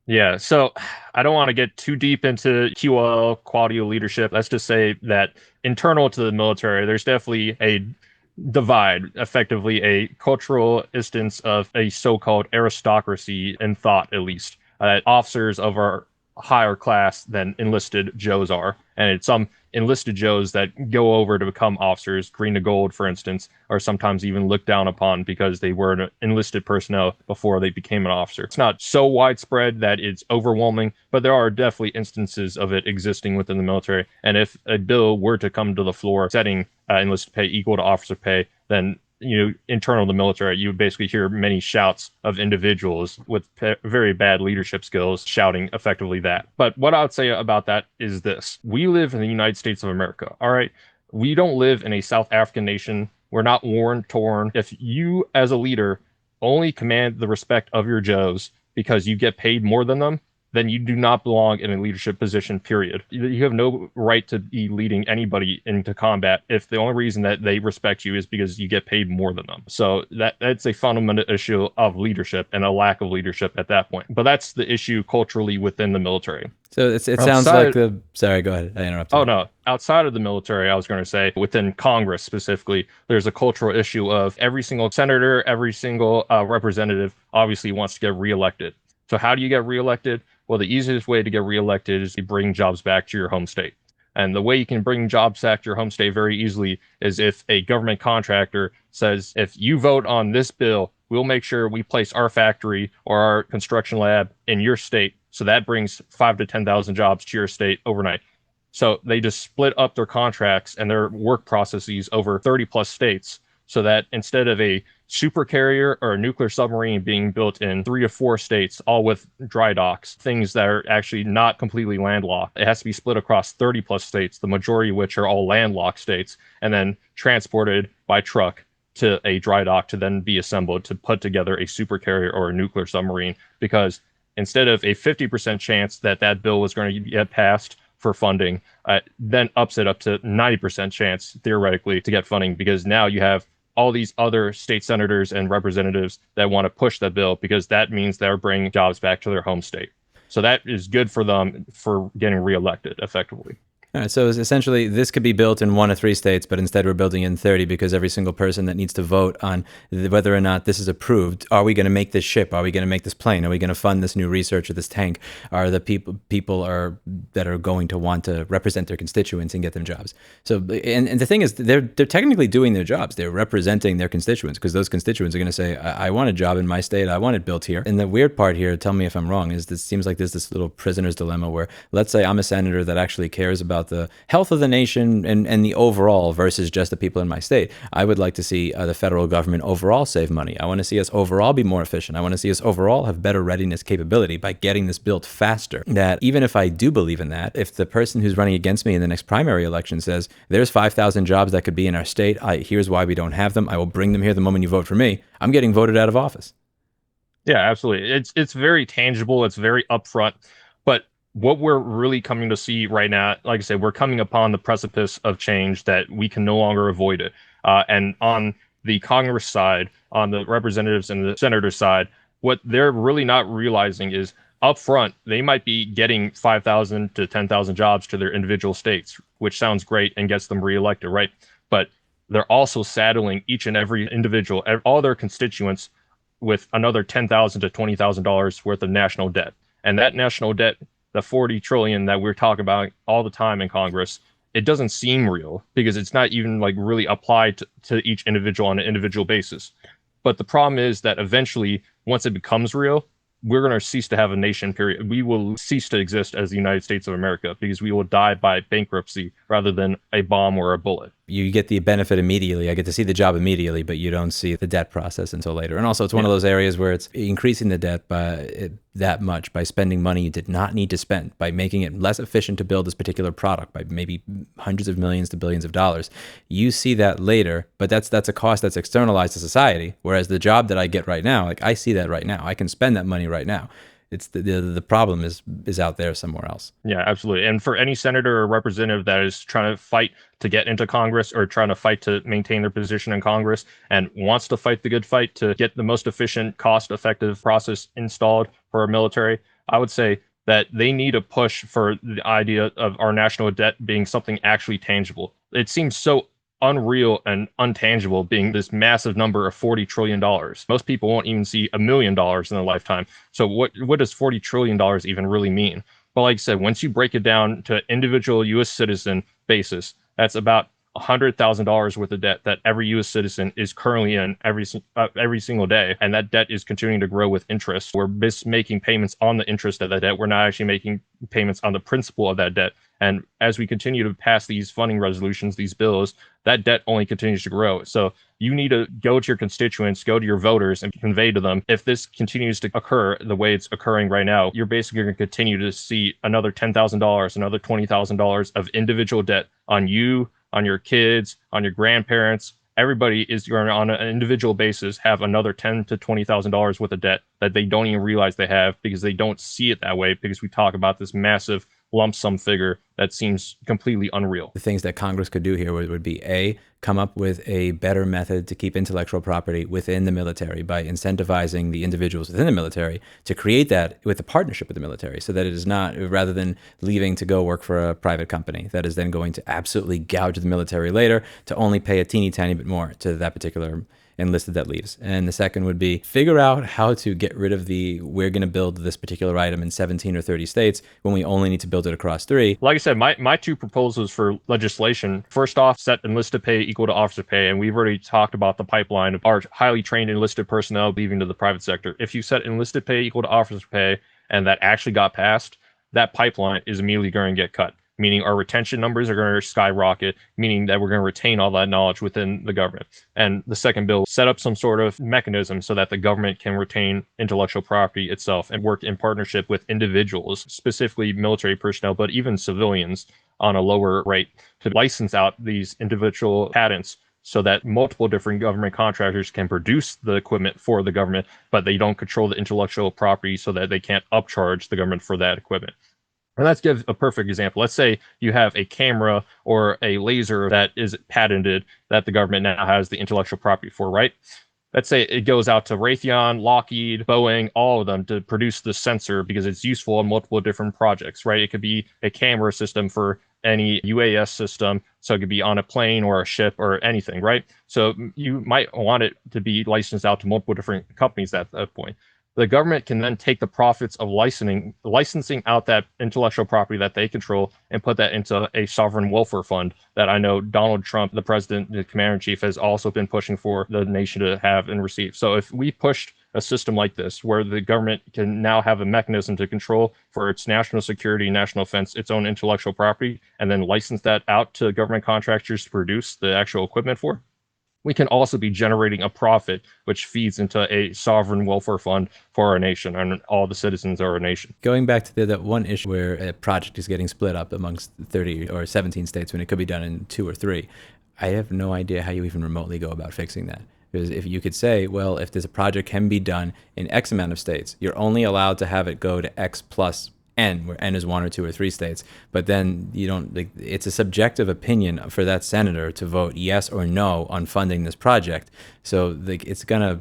Yeah, so I don't want to get too deep into QL, quality of leadership. Let's just say that internal to the military, there's definitely a divide, effectively a cultural instance of a so-called aristocracy in thought, at least. Officers of our higher class than enlisted Joes are. And it's some enlisted Joes that go over to become officers, green to gold, for instance, are sometimes even looked down upon because they were an enlisted personnel before they became an officer. It's not so widespread that it's overwhelming, but there are definitely instances of it existing within the military. And if a bill were to come to the floor setting enlisted pay equal to officer pay, then internal to the military, you would basically hear many shouts of individuals with very bad leadership skills shouting effectively that. But what I would say about that is this. We live in the United States of America, all right? We don't live in a South African nation. We're not worn, torn. If you, as a leader, only command the respect of your Joes because you get paid more than them, then you do not belong in a leadership position, period. You have no right to be leading anybody into combat if the only reason that they respect you is because you get paid more than them. So that's a fundamental issue of leadership and a lack of leadership at that point. But that's the issue culturally within the military. So it sounds like sorry, go ahead. I interrupted. Oh, no. Outside of the military, I was going to say within Congress specifically, there's a cultural issue of every single senator, every single representative obviously wants to get reelected. So how do you get reelected? Well, the easiest way to get reelected is to bring jobs back to your home state. And the way you can bring jobs back to your home state very easily is if a government contractor says, if you vote on this bill, we'll make sure we place our factory or our construction lab in your state. So that brings 5,000 to 10,000 jobs to your state overnight. So they just split up their contracts and their work processes over 30 plus states, so that instead of a super carrier or a nuclear submarine being built in 3 to 4 states, all with dry docks, things that are actually not completely landlocked, it has to be split across 30 plus states, the majority of which are all landlocked states, and then transported by truck to a dry dock to then be assembled to put together a super carrier or a nuclear submarine. Because instead of a 50% chance that that bill was going to get passed for funding, then ups it up to 90% chance theoretically to get funding, because now you have all these other state senators and representatives that want to push that bill, because that means they're bringing jobs back to their home state. So that is good for them for getting reelected effectively. All right, so essentially, this could be built in 1 of 3 states, but instead we're building in 30 because every single person that needs to vote on whether or not this is approved. Are we going to make this ship? Are we going to make this plane? Are we going to fund this new research or this tank? Are the people that are going to want to represent their constituents and get them jobs? So, and the thing is, they're technically doing their jobs. They're representing their constituents, because those constituents are going to say, I want a job in my state. I want it built here. And the weird part here, tell me if I'm wrong, is this seems like there's this little prisoner's dilemma where, let's say I'm a senator that actually cares about the health of the nation and the overall versus just the people in my state. I would like to see the federal government overall save money. I want to see us overall be more efficient. I want to see us overall have better readiness capability by getting this built faster. That even if I do believe in that, if the person who's running against me in the next primary election says, there's 5,000 jobs that could be in our state, here's why we don't have them, I will bring them here the moment you vote for me, I'm getting voted out of office. Yeah, absolutely. It's very tangible. It's very upfront. But what we're really coming to see right now, like I said, we're coming upon the precipice of change that we can no longer avoid it. And on the Congress side, on the representatives and the senator side, what they're really not realizing is up front, they might be getting 5,000 to 10,000 jobs to their individual states, which sounds great and gets them reelected, right? But they're also saddling each and every individual, all their constituents, with another $10,000 to $20,000 worth of national debt. And that national debt, the 40 trillion that we're talking about all the time in Congress, it doesn't seem real because it's not even like really applied to each individual on an individual basis. But the problem is that eventually, once it becomes real, we're going to cease to have a nation, period. We will cease to exist as the United States of America because we will die by bankruptcy rather than a bomb or a bullet. You get the benefit immediately. I get to see the job immediately, but you don't see the debt process until later. And also, it's one of those areas where it's increasing the debt by that much, by spending money you did not need to spend, by making it less efficient to build this particular product, by maybe hundreds of millions to billions of dollars. You see that later, but that's a cost that's externalized to society. Whereas the job that I get right now, like I see that right now. I can spend that money right now. It's the problem is out there somewhere else. Yeah, absolutely. And for any senator or representative that is trying to fight to get into Congress or trying to fight to maintain their position in Congress and wants to fight the good fight to get the most efficient, cost-effective process installed for our military, I would say that they need to push for the idea of our national debt being something actually tangible. It seems so unreal and untangible being this massive number of $40 trillion. Most people won't even see $1 million in their lifetime. So what does $40 trillion even really mean? But like I said, once you break it down to individual U.S. citizen basis, that's about $100,000 worth of debt that every U.S. citizen is currently in every single day. And that debt is continuing to grow with interest. We're just making payments on the interest of that debt. We're not actually making payments on the principal of that debt. And as we continue to pass these funding resolutions, these bills, that debt only continues to grow. So you need to go to your constituents, go to your voters and convey to them, if this continues to occur the way it's occurring right now, you're basically going to continue to see another $10,000, another $20,000 of individual debt on you, on your kids, on your grandparents. Everybody is going to, on an individual basis, have another $10,000 to $20,000 worth of debt that they don't even realize they have because they don't see it that way, because we talk about this massive lump sum figure that seems completely unreal. The things that Congress could do here would be A, come up with a better method to keep intellectual property within the military by incentivizing the individuals within the military to create that with a partnership with the military, so that it is not, rather than leaving to go work for a private company that is then going to absolutely gouge the military later to only pay a teeny tiny bit more to that particular enlisted that leaves. And the second would be figure out how to get rid of we're going to build this particular item in 17 or 30 states when we only need to build it across 3. Like I said, my two proposals for legislation, first off, set enlisted pay equal to officer pay. And we've already talked about the pipeline of our highly trained enlisted personnel leaving to the private sector. If you set enlisted pay equal to officer pay and that actually got passed, that pipeline is immediately going to get cut, meaning our retention numbers are going to skyrocket, meaning that we're going to retain all that knowledge within the government. And the second bill, set up some sort of mechanism so that the government can retain intellectual property itself and work in partnership with individuals, specifically military personnel, but even civilians, on a lower rate to license out these individual patents so that multiple different government contractors can produce the equipment for the government, but they don't control the intellectual property so that they can't upcharge the government for that equipment. And let's give a perfect example. Let's say you have a camera or a laser that is patented that the government now has the intellectual property for, right? Let's say it goes out to Raytheon, Lockheed, Boeing, all of them to produce the sensor because it's useful in multiple different projects, right? It could be a camera system for any UAS system. So it could be on a plane or a ship or anything, right? So you might want it to be licensed out to multiple different companies at that point. The government can then take the profits of licensing out that intellectual property that they control and put that into a sovereign welfare fund that I know Donald Trump, the president, the commander-in-chief, has also been pushing for the nation to have and receive. So if we pushed a system like this, where the government can now have a mechanism to control for its national security, national defense, its own intellectual property, and then license that out to government contractors to produce the actual equipment for, we can also be generating a profit which feeds into a sovereign welfare fund for our nation and all the citizens of our nation. Going back to that one issue where a project is getting split up amongst 30 or 17 states when it could be done in 2 or 3, I have no idea how you even remotely go about fixing that. Because if you could say, well, if this project can be done in X amount of states, you're only allowed to have it go to X plus N, where N is 1 or 2 or 3 states. But then you don't, like, it's a subjective opinion for that senator to vote yes or no on funding this project. So like, it's gonna,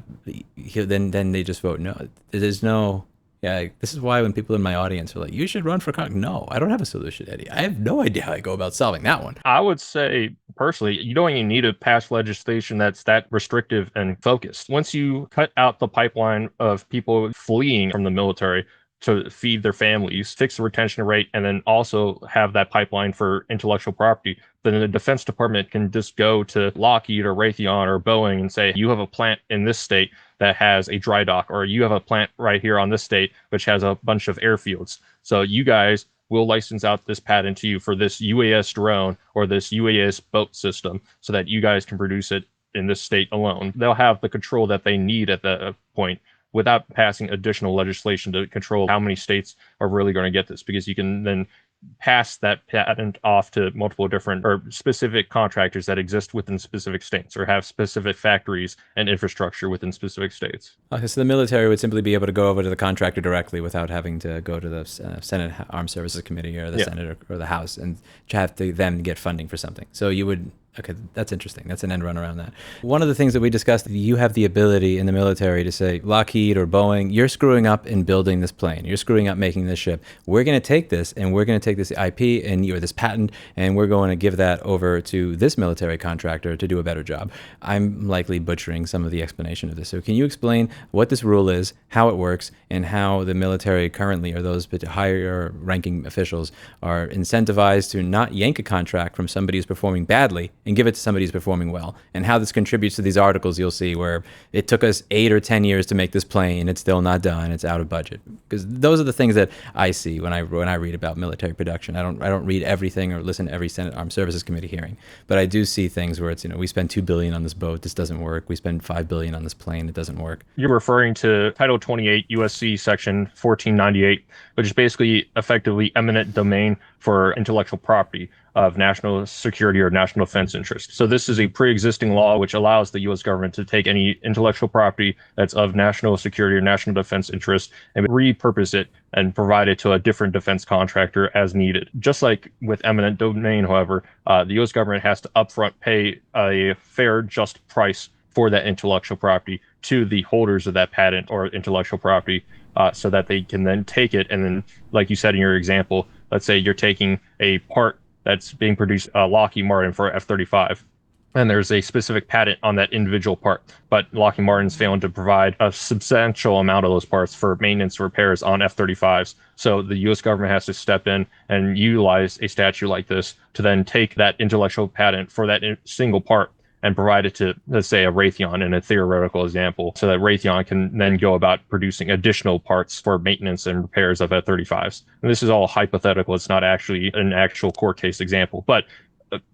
then they just vote no. There's no, yeah, this is why when people in my audience are like, you should run for Congress. No, I don't have a solution, Eddie. I have no idea how I go about solving that one. I would say personally, you don't even need to pass legislation that's that restrictive and focused. Once you cut out the pipeline of people fleeing from the military to feed their families, fix the retention rate, and then also have that pipeline for intellectual property, then the Defense Department can just go to Lockheed or Raytheon or Boeing and say, you have a plant in this state that has a dry dock, or you have a plant right here on this state which has a bunch of airfields. So you guys will license out this patent to you for this UAS drone or this UAS boat system so that you guys can produce it in this state alone. They'll have the control that they need at that point without passing additional legislation to control how many states are really going to get this, because you can then pass that patent off to multiple different or specific contractors that exist within specific states or have specific factories and infrastructure within specific states. Okay, so the military would simply be able to go over to the contractor directly without having to go to the Senate Armed Services Committee or the Senate or the House and have to then get funding for something. So you would, okay, that's interesting. That's an end run around that. One of the things that we discussed, you have the ability in the military to say, Lockheed or Boeing, you're screwing up in building this plane. You're screwing up making this ship. We're going to take this and we're going to take this IP and or this patent and we're going to give that over to this military contractor to do a better job. I'm likely butchering some of the explanation of this. So can you explain what this rule is, how it works, and how the military currently, or those higher ranking officials, are incentivized to not yank a contract from somebody who's performing badly and give it to somebody who's performing well, and how this contributes to these articles you'll see where it took us 8 or 10 years to make this plane, it's still not done, it's out of budget. Because those are the things that I see when I read about military production. I don't read everything or listen to every Senate Armed Services Committee hearing, but I do see things where it's, we spend $2 billion on this boat, this doesn't work. We spend $5 billion on this plane, it doesn't work. You're referring to Title 28 USC Section 1498, which is basically effectively eminent domain for intellectual property of national security or national defense interest. So this is a pre-existing law which allows the U.S. government to take any intellectual property that's of national security or national defense interest and repurpose it and provide it to a different defense contractor as needed. Just like with eminent domain, however, the U.S. government has to upfront pay a fair, just price for that intellectual property to the holders of that patent or intellectual property, so that they can then take it and then, like you said in your example, let's say you're taking a part that's being produced Lockheed Martin for F-35, and there's a specific patent on that individual part, but Lockheed Martin's failing to provide a substantial amount of those parts for maintenance repairs on F-35s. So the U.S. government has to step in and utilize a statute like this to then take that intellectual patent for that single part and provide it to, let's say, a Raytheon in a theoretical example, so that Raytheon can then go about producing additional parts for maintenance and repairs of F-35s. And this is all hypothetical. It's not actually an actual court case example. But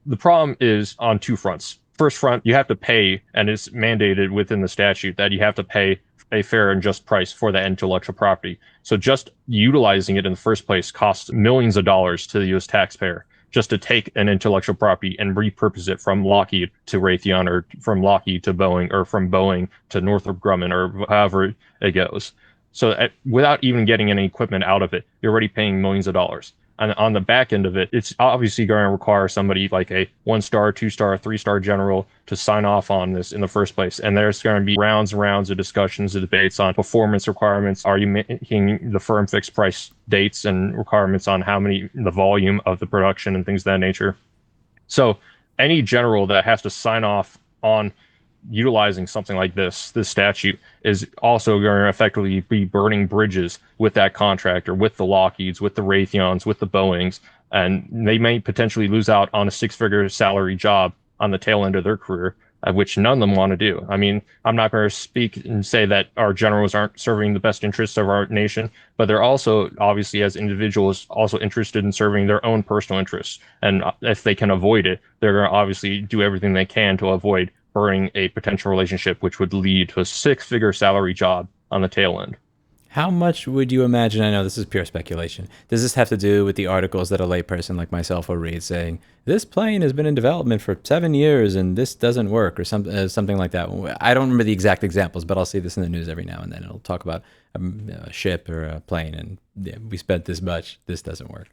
the problem is on two fronts. First front, you have to pay, and it's mandated within the statute that you have to pay a fair and just price for that intellectual property. So just utilizing it in the first place costs millions of dollars to the U.S. taxpayer, just to take an intellectual property and repurpose it from Lockheed to Raytheon, or from Lockheed to Boeing, or from Boeing to Northrop Grumman, or however it goes. So without even getting any equipment out of it, you're already paying millions of dollars. And on the back end of it, it's obviously going to require somebody like a 1-star, 2-star, 3-star general to sign off on this in the first place. And there's going to be rounds and rounds of discussions and debates on performance requirements. Are you making the firm fixed price dates and requirements on the volume of the production and things of that nature? So any general that has to sign off on utilizing something like this statute is also going to effectively be burning bridges with that contractor, with the Lockheeds, with the Raytheons, with the Boeings, and they may potentially lose out on a 6-figure salary job on the tail end of their career, which none of them want to do. I mean, I'm not going to speak and say that our generals aren't serving the best interests of our nation, but they're also, obviously, as individuals, also interested in serving their own personal interests. And if they can avoid it, they're going to obviously do everything they can to avoid burning a potential relationship which would lead to a 6-figure salary job on the tail end. How much would you imagine? I know this is pure speculation. Does this have to do with the articles that a layperson like myself will read saying, this plane has been in development for 7 years and this doesn't work, or something like that? I don't remember the exact examples, but I'll see this in the news every now and then. It'll talk about a ship or a plane, and yeah, we spent this much, this doesn't work.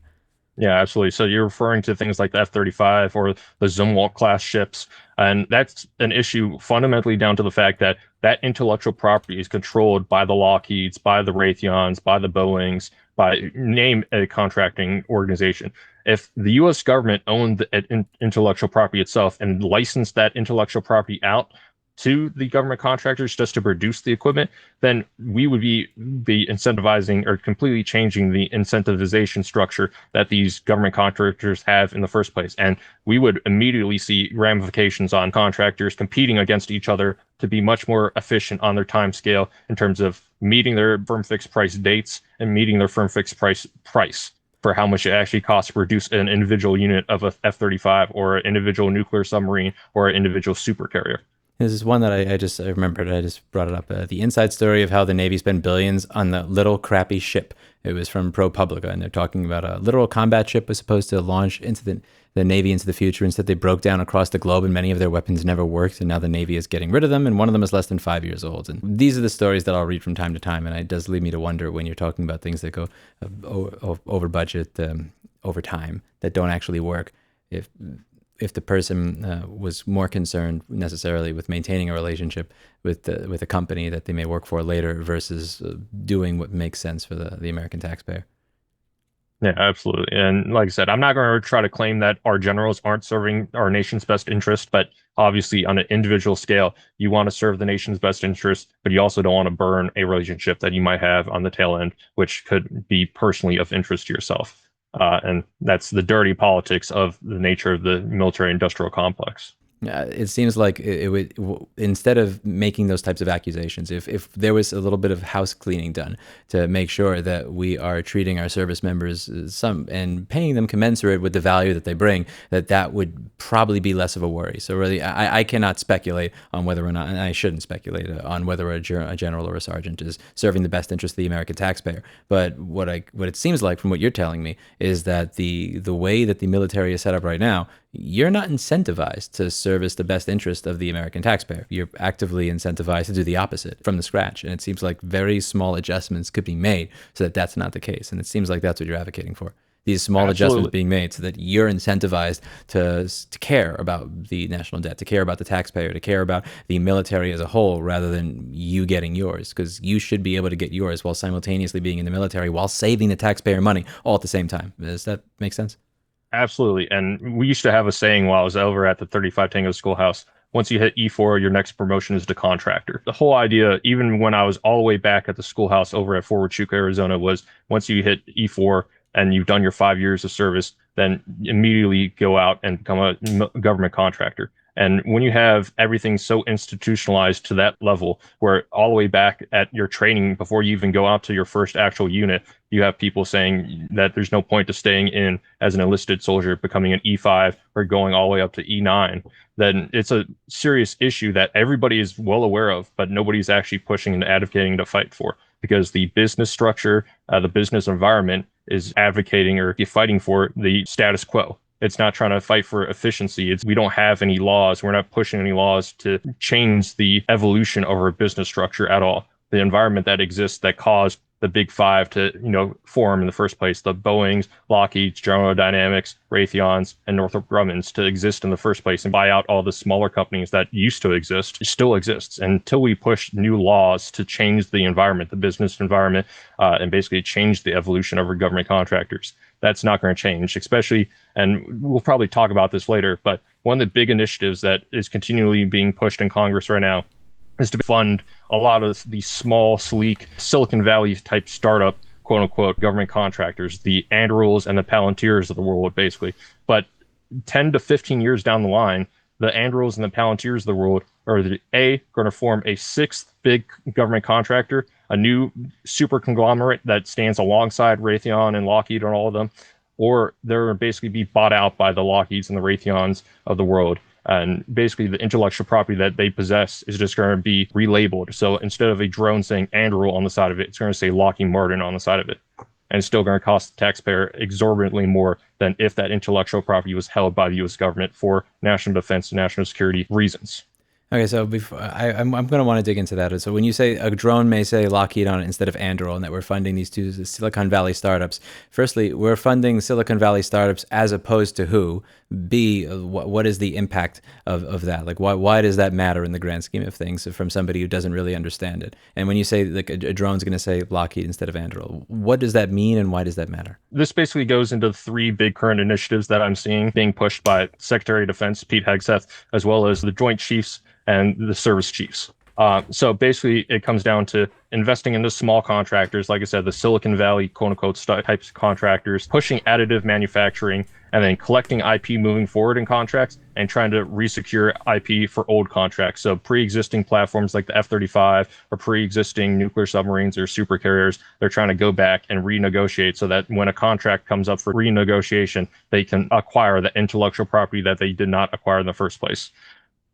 Yeah, absolutely. So you're referring to things like the F-35 or the Zumwalt class ships, and that's an issue fundamentally down to the fact that that intellectual property is controlled by the Lockheeds, by the Raytheons, by the Boeings, by name a contracting organization. If the U.S. government owned the intellectual property itself and licensed that intellectual property out to the government contractors just to produce the equipment, then we would be incentivizing or completely changing the incentivization structure that these government contractors have in the first place. And we would immediately see ramifications on contractors competing against each other to be much more efficient on their time scale in terms of meeting their firm fixed price dates and meeting their firm fixed price for how much it actually costs to produce an individual unit of a F-35 or an individual nuclear submarine or an individual supercarrier. This is one that I remembered. I just brought it up. The inside story of how the Navy spent billions on the little crappy ship. It was from ProPublica, and they're talking about a literal combat ship was supposed to launch into the Navy into the future. Instead, they broke down across the globe, and many of their weapons never worked. And now the Navy is getting rid of them, and one of them is less than 5 years old. And these are the stories that I'll read from time to time, and it does lead me to wonder when you're talking about things that go over budget, over time, that don't actually work. If the person was more concerned necessarily with maintaining a relationship with a company that they may work for later versus doing what makes sense for the American taxpayer. Yeah, absolutely. And like I said, I'm not going to try to claim that our generals aren't serving our nation's best interest, but obviously on an individual scale, you want to serve the nation's best interest, but you also don't want to burn a relationship that you might have on the tail end, which could be personally of interest to yourself. And that's the dirty politics of the nature of the military industrial complex. It seems like it would, instead of making those types of accusations, if there was a little bit of house cleaning done to make sure that we are treating our service members and paying them commensurate with the value that they bring, that would probably be less of a worry. So really, I cannot speculate on whether or not, and I shouldn't speculate on whether a general or a sergeant is serving the best interest of the American taxpayer. But what it seems like from what you're telling me is that the way that the military is set up right now, you're not incentivized to service the best interest of the American taxpayer. You're actively incentivized to do the opposite from the scratch. And it seems like very small adjustments could be made so that that's not the case. And it seems like that's what you're advocating for. These small adjustments being made so that you're incentivized to care about the national debt, to care about the taxpayer, to care about the military as a whole, rather than you getting yours. Because you should be able to get yours while simultaneously being in the military while saving the taxpayer money all at the same time. Does that make sense? Absolutely. And we used to have a saying while I was over at the 35 Tango Schoolhouse. Once you hit E4, your next promotion is to contractor. The whole idea, even when I was all the way back at the schoolhouse over at Fort Huachuca, Arizona, was once you hit E4 and you've done your 5 years of service, then immediately go out and become a government contractor. And when you have everything so institutionalized to that level, where all the way back at your training, before you even go out to your first actual unit, you have people saying that there's no point to staying in as an enlisted soldier, becoming an E5 or going all the way up to E9, then it's a serious issue that everybody is well aware of, but nobody's actually pushing and advocating to fight for, because the business structure, the business environment is advocating or fighting for the status quo. It's not trying to fight for efficiency. We don't have any laws. We're not pushing any laws to change the evolution of our business structure at all. The environment that exists that caused the big five to, form in the first place, the Boeings, Lockheeds, General Dynamics, Raytheons, and Northrop Grumman's to exist in the first place and buy out all the smaller companies that used to exist, still exists. And until we push new laws to change the environment, the business environment, and basically change the evolution of our government contractors, that's not going to change, especially, and we'll probably talk about this later, but one of the big initiatives that is continually being pushed in Congress right now is to fund a lot of these small, sleek, Silicon Valley type startup, quote unquote, government contractors, the Andurils and the Palantirs of the world, basically. But 10 to 15 years down the line, the Andurils and the Palantirs of the world are going to form a sixth big government contractor, a new super conglomerate that stands alongside Raytheon and Lockheed and all of them, or they're basically be bought out by the Lockheeds and the Raytheons of the world. And basically, the intellectual property that they possess is just going to be relabeled. So instead of a drone saying Andrew on the side of it, it's going to say Lockheed Martin on the side of it. And it's still going to cost the taxpayer exorbitantly more than if that intellectual property was held by the U.S. government for national defense and national security reasons. Okay, so before I'm going to want to dig into that. So when you say a drone may say Lockheed on it instead of Anduril, and that we're funding these two Silicon Valley startups. Firstly, we're funding Silicon Valley startups as opposed to who? B, what is the impact of that? Like, why does that matter in the grand scheme of things from somebody who doesn't really understand it? And when you say like a drone's going to say Lockheed instead of Anduril, what does that mean and why does that matter? This basically goes into three big current initiatives that I'm seeing being pushed by Secretary of Defense Pete Hegseth, as well as the Joint Chiefs and the service chiefs. So basically, it comes down to investing into small contractors, like I said, the Silicon Valley, quote unquote, types of contractors, pushing additive manufacturing, and then collecting IP moving forward in contracts and trying to resecure IP for old contracts. So pre-existing platforms like the F-35 or pre-existing nuclear submarines or supercarriers, they're trying to go back and renegotiate so that when a contract comes up for renegotiation, they can acquire the intellectual property that they did not acquire in the first place.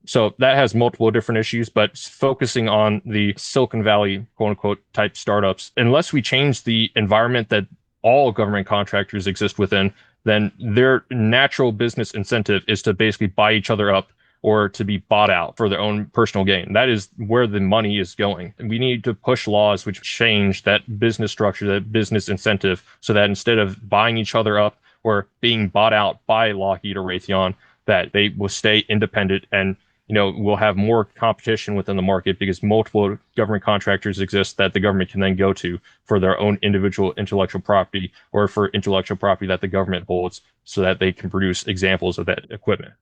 So that has multiple different issues, but focusing on the Silicon Valley, quote unquote, type startups, unless we change the environment that all government contractors exist within, then their natural business incentive is to basically buy each other up or to be bought out for their own personal gain. That is where the money is going. And we need to push laws which change that business structure, that business incentive, so that instead of buying each other up or being bought out by Lockheed or Raytheon, that they will stay independent and we'll have more competition within the market because multiple government contractors exist that the government can then go to for their own individual intellectual property or for intellectual property that the government holds so that they can produce examples of that equipment.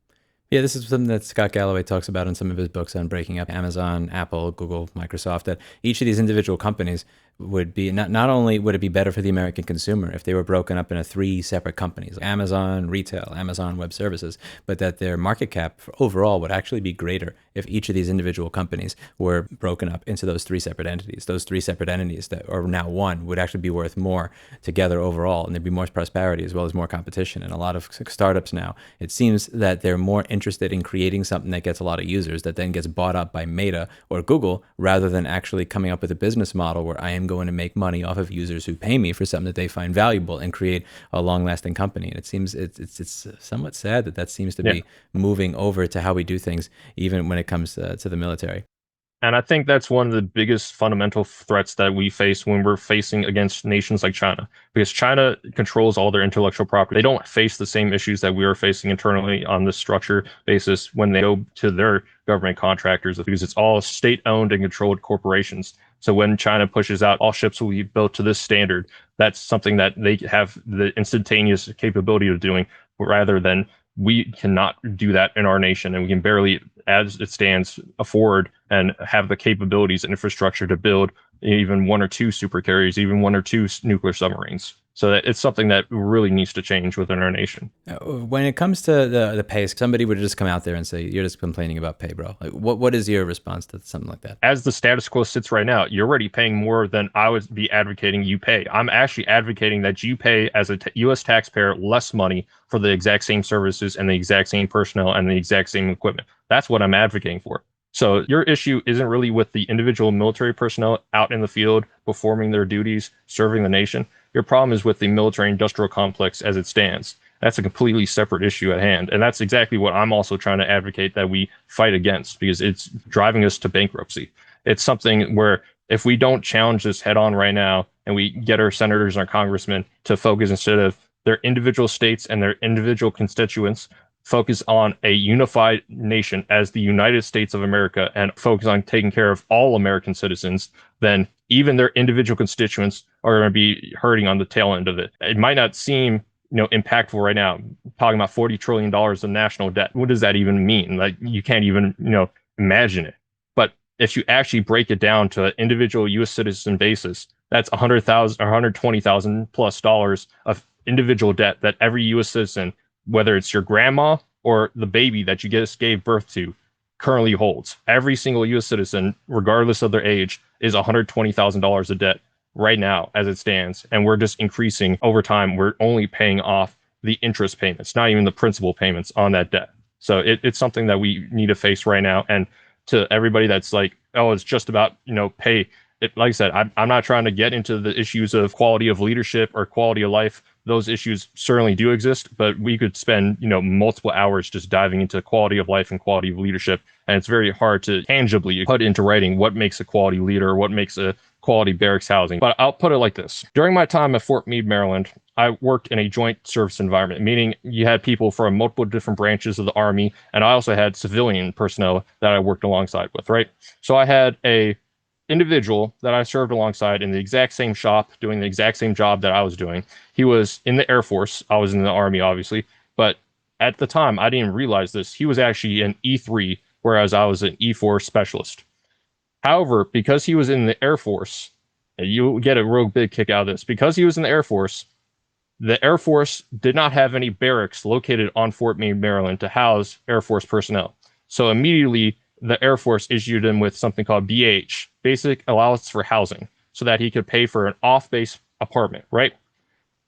Yeah, this is something that Scott Galloway talks about in some of his books on breaking up Amazon, Apple, Google, Microsoft, that each of these individual companies would be, not only would it be better for the American consumer if they were broken up into three separate companies, Amazon Retail, Amazon Web Services, but that their market cap overall would actually be greater if each of these individual companies were broken up into those three separate entities. Those three separate entities that are now one would actually be worth more together overall, and there'd be more prosperity as well as more competition. And a lot of startups now, it seems that they're more interested in creating something that gets a lot of users that then gets bought up by Meta or Google rather than actually coming up with a business model where I am going to make money off of users who pay me for something that they find valuable and create a long-lasting company. And it seems it's somewhat sad that seems to be moving over to how we do things, even when it comes to the military. And I think that's one of the biggest fundamental threats that we face when we're facing against nations like China, because China controls all their intellectual property. They don't face the same issues that we are facing internally on this structure basis when they go to their government contractors, because it's all state-owned and controlled corporations. So when China pushes out all ships will be built to this standard, that's something that they have the instantaneous capability of doing, rather than we cannot do that in our nation, and we can barely, as it stands, afford and have the capabilities and infrastructure to build even one or two supercarriers, even one or two nuclear submarines. So it's something that really needs to change within our nation. When it comes to the pay, somebody would just come out there and say, you're just complaining about pay, bro. Like, what is your response to something like that? As the status quo sits right now, you're already paying more than I would be advocating you pay. I'm actually advocating that you pay as a U.S. taxpayer less money for the exact same services and the exact same personnel and the exact same equipment. That's what I'm advocating for. So your issue isn't really with the individual military personnel out in the field performing their duties, serving the nation. Your problem is with the military industrial complex as it stands. That's a completely separate issue at hand. And that's exactly what I'm also trying to advocate that we fight against, because it's driving us to bankruptcy. It's something where if we don't challenge this head on right now and we get our senators and our congressmen to focus, instead of their individual states and their individual constituents, focus on a unified nation as the United States of America and focus on taking care of all American citizens, then even their individual constituents are going to be hurting on the tail end of it. It might not seem impactful right now, talking about $40 trillion of national debt. What does that even mean? Like, you can't even, imagine it. But if you actually break it down to an individual U.S. citizen basis, that's $100,000 or $120,000 plus dollars of individual debt that every U.S. citizen, whether it's your grandma or the baby that you just gave birth to, currently holds. Every single U.S. citizen, regardless of their age, is $120,000 of debt right now as it stands. And we're just increasing over time. We're only paying off the interest payments, not even the principal payments on that debt. So it's something that we need to face right now. And to everybody that's like, oh, it's just about, pay. Like I said, I'm not trying to get into the issues of quality of leadership or quality of life. Those issues certainly do exist, but we could spend, multiple hours just diving into quality of life and quality of leadership. And it's very hard to tangibly put into writing what makes a quality leader or what makes a quality barracks housing. But I'll put it like this. During my time at Fort Meade, Maryland, I worked in a joint service environment, meaning you had people from multiple different branches of the Army, and I also had civilian personnel that I worked alongside with, right? So I had a individual that I served alongside in the exact same shop, doing the exact same job that I was doing. He was in the Air Force. I was in the Army, obviously. But at the time, I didn't realize this. He was actually an E3, whereas I was an E4 specialist. However, because he was in the Air Force, you get a real big kick out of this. Because he was in the Air Force did not have any barracks located on Fort Meade, Maryland to house Air Force personnel. So immediately, the Air Force issued him with something called BH, Basic Allowance for Housing, so that he could pay for an off-base apartment, right?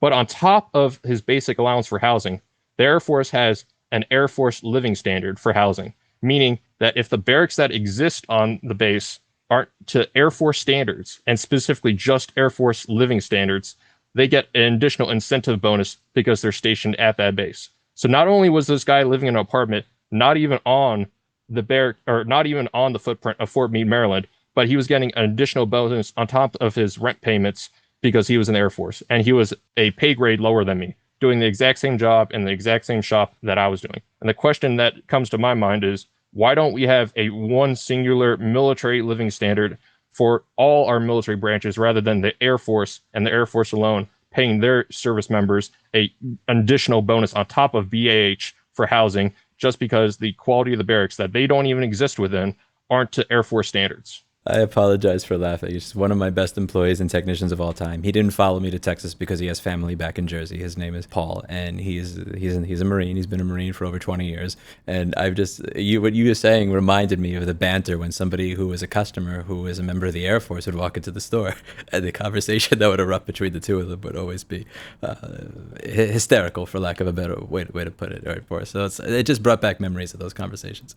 But on top of his basic allowance for housing, the Air Force has an Air Force living standard for housing, meaning that if the barracks that exist on the base aren't to Air Force standards, and specifically just Air Force living standards, they get an additional incentive bonus because they're stationed at that base. So not only was this guy living in an apartment not even on the barrack, or not even on the footprint of Fort Meade, Maryland, but he was getting an additional bonus on top of his rent payments because he was in the Air Force, and he was a pay grade lower than me, doing the exact same job in the exact same shop that I was doing. And the question that comes to my mind is, why don't we have a one singular military living standard for all our military branches rather than the Air Force and the Air Force alone paying their service members an additional bonus on top of BAH for housing, just because the quality of the barracks that they don't even exist within aren't to Air Force standards? I apologize for laughing. He's one of my best employees and technicians of all time. He didn't follow me to Texas because he has family back in Jersey. His name is Paul, and he's a Marine. He's been a Marine for over 20 years. And what you were saying reminded me of the banter when somebody who was a customer who was a member of the Air Force would walk into the store, and the conversation that would erupt between the two of them would always be hysterical, for lack of a better way to put it. Right, for us. So it just brought back memories of those conversations.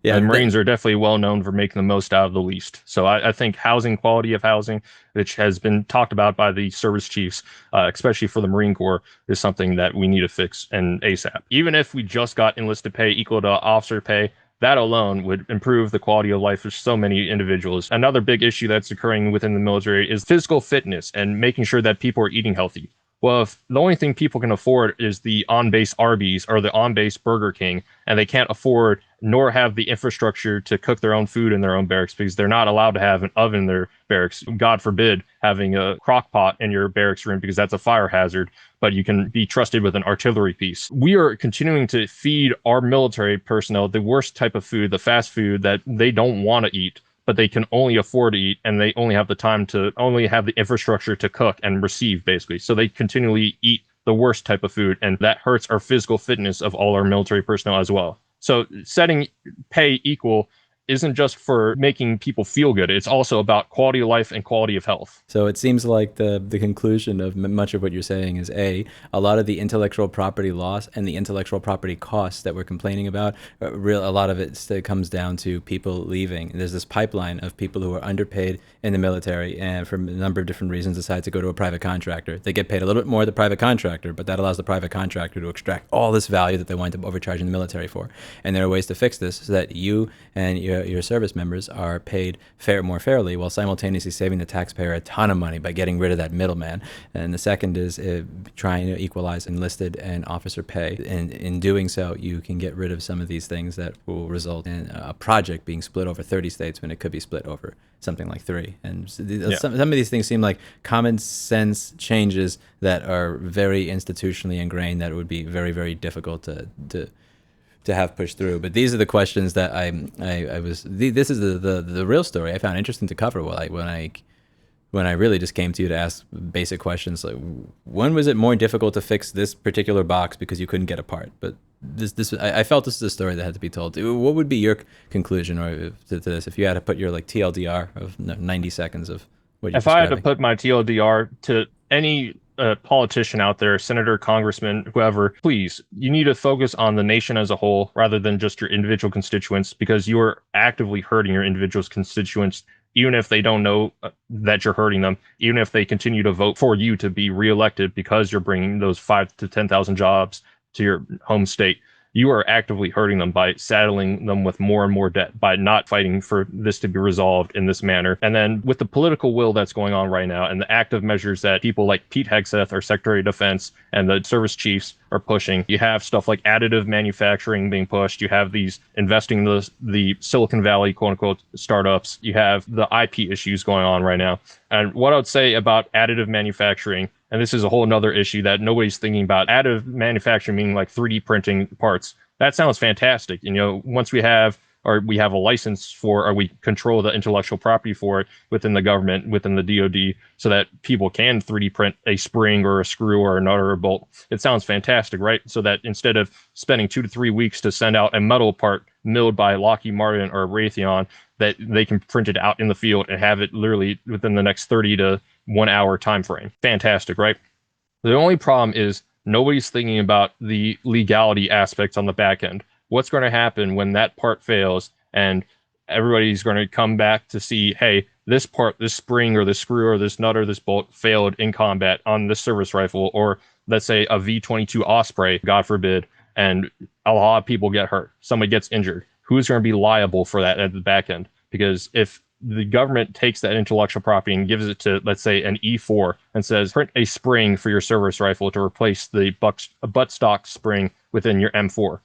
Yeah, and Marines are definitely well known for making the most out of the least. So I think housing, quality of housing, which has been talked about by the service chiefs, especially for the Marine Corps, is something that we need to fix and ASAP. Even if we just got enlisted pay equal to officer pay, that alone would improve the quality of life for so many individuals. Another big issue that's occurring within the military is physical fitness and making sure that people are eating healthy. Well, if the only thing people can afford is the on-base Arby's or the on-base Burger King, and they can't afford nor have the infrastructure to cook their own food in their own barracks because they're not allowed to have an oven in their barracks, God forbid having a crock pot in your barracks room because that's a fire hazard, but you can be trusted with an artillery piece. We are continuing to feed our military personnel the worst type of food, the fast food that they don't want to eat, but they can only afford to eat, and they only have the time to only have the infrastructure to cook and receive, basically. So they continually eat the worst type of food, and that hurts our physical fitness of all our military personnel as well. So setting pay equal isn't just for making people feel good. It's also about quality of life and quality of health. So it seems like the conclusion of much of what you're saying is a lot of the intellectual property loss and the intellectual property costs that we're complaining about, a lot of it comes down to people leaving. There's this pipeline of people who are underpaid in the military and for a number of different reasons decide to go to a private contractor. They get paid a little bit more at the private contractor, but that allows the private contractor to extract all this value that they wind up overcharging the military for. And there are ways to fix this so that you and your service members are paid more fairly while simultaneously saving the taxpayer a ton of money by getting rid of that middleman. And the second is trying to equalize enlisted and officer pay. And in doing so, you can get rid of some of these things that will result in a project being split over 30 states when it could be split over something like 3. And some of these things seem like common sense changes that are very institutionally ingrained that would be very, very difficult to have pushed through. But these are the questions that this is the real story I found interesting to cover when I really just came to you to ask basic questions like, when was it more difficult to fix this particular box because you couldn't get a part? But I felt this is a story that had to be told. What would be your conclusion to this if you had to put your TLDR of 90 seconds of what you're describing? If I had to put my TLDR to any a politician out there, senator, congressman, whoever, please, you need to focus on the nation as a whole rather than just your individual constituents, because you are actively hurting your individual constituents, even if they don't know that you're hurting them, even if they continue to vote for you to be reelected because you're bringing those 5 to 10,000 jobs to your home state. You are actively hurting them by saddling them with more and more debt, by not fighting for this to be resolved in this manner. And then with the political will that's going on right now and the active measures that people like Pete Hegseth, our Secretary of Defense, and the service chiefs are pushing, you have stuff like additive manufacturing being pushed. You have these investing in the Silicon Valley, quote unquote, startups. You have the IP issues going on right now. And what I would say about additive manufacturing, and this is a whole nother issue that nobody's thinking about, additive manufacturing, meaning like 3D printing parts. That sounds fantastic. Once we have a license for, or we control the intellectual property for it within the government, within the DoD, so that people can 3D print a spring or a screw or a nut or a bolt. It sounds fantastic, right? So that instead of spending 2 to 3 weeks to send out a metal part milled by Lockheed Martin or Raytheon, that they can print it out in the field and have it literally within the next 30 to 1 hour time frame. Fantastic, right? The only problem is nobody's thinking about the legality aspects on the back end. What's going to happen when that part fails and everybody's going to come back to see, hey, this part, this spring or this screw or this nut or this bolt failed in combat on this service rifle, or let's say a V-22 Osprey, God forbid, and a lot of people get hurt. Somebody gets injured. Who's going to be liable for that at the back end? Because if the government takes that intellectual property and gives it to, let's say, an E4 and says, print a spring for your service rifle to replace the buttstock spring within your M4.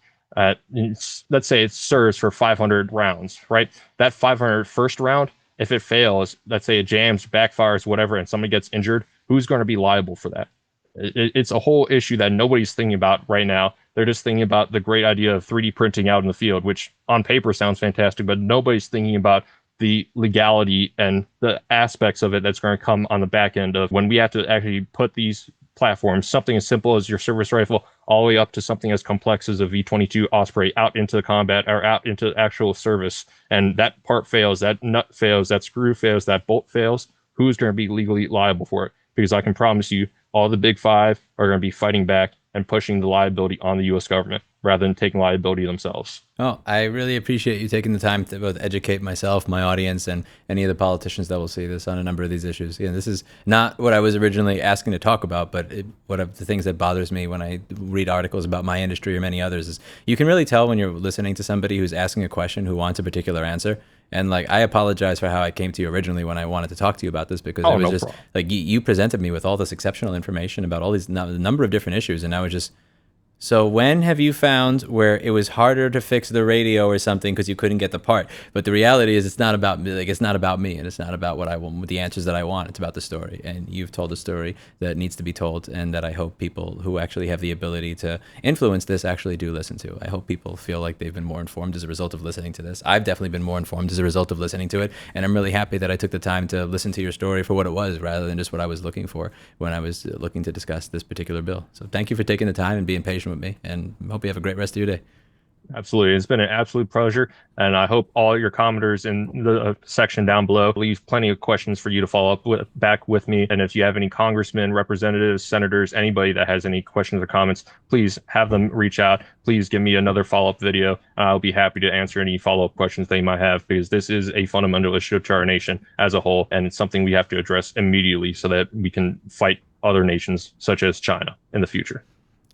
Let's say it serves for 500 rounds, right? That 500 first round, if it fails, let's say it jams, backfires, whatever, and somebody gets injured, who's going to be liable for that? It's a whole issue that nobody's thinking about right now. They're just thinking about the great idea of 3D printing out in the field, which on paper sounds fantastic, but nobody's thinking about the legality and the aspects of it that's going to come on the back end of when we have to actually put these platforms, something as simple as your service rifle, all the way up to something as complex as a V-22 Osprey, out into the combat or out into actual service. And that part fails, that nut fails, that screw fails, that bolt fails. Who's going to be legally liable for it? Because I can promise you, all the big five are going to be fighting back and pushing the liability on the U.S. government rather than taking liability themselves. Oh, I really appreciate you taking the time to both educate myself, my audience, and any of the politicians that will see this on a number of these issues. This is not what I was originally asking to talk about, but one of the things that bothers me when I read articles about my industry or many others is you can really tell when you're listening to somebody who's asking a question who wants a particular answer. And I apologize for how I came to you originally when I wanted to talk to you about this, because it was just problem. You presented me with all this exceptional information about all these number of different issues, and I was just. So when have you found where it was harder to fix the radio or something because you couldn't get the part? But the reality is it's not about me, it's not about me, and it's not about what I want, the answers that I want. It's about the story, and you've told a story that needs to be told, and that I hope people who actually have the ability to influence this actually do listen to. I hope people feel like they've been more informed as a result of listening to this. I've definitely been more informed as a result of listening to it, and I'm really happy that I took the time to listen to your story for what it was rather than just what I was looking for when I was looking to discuss this particular bill. So thank you for taking the time and being patient with me, and hope you have a great rest of your day. Absolutely. It's been an absolute pleasure. And I hope all your commenters in the section down below leave plenty of questions for you to follow up back with me. And if you have any congressmen, representatives, senators, anybody that has any questions or comments, please have them reach out. Please give me another follow-up video. I'll be happy to answer any follow-up questions they might have, because this is a fundamental issue to our nation as a whole. And it's something we have to address immediately so that we can fight other nations such as China in the future.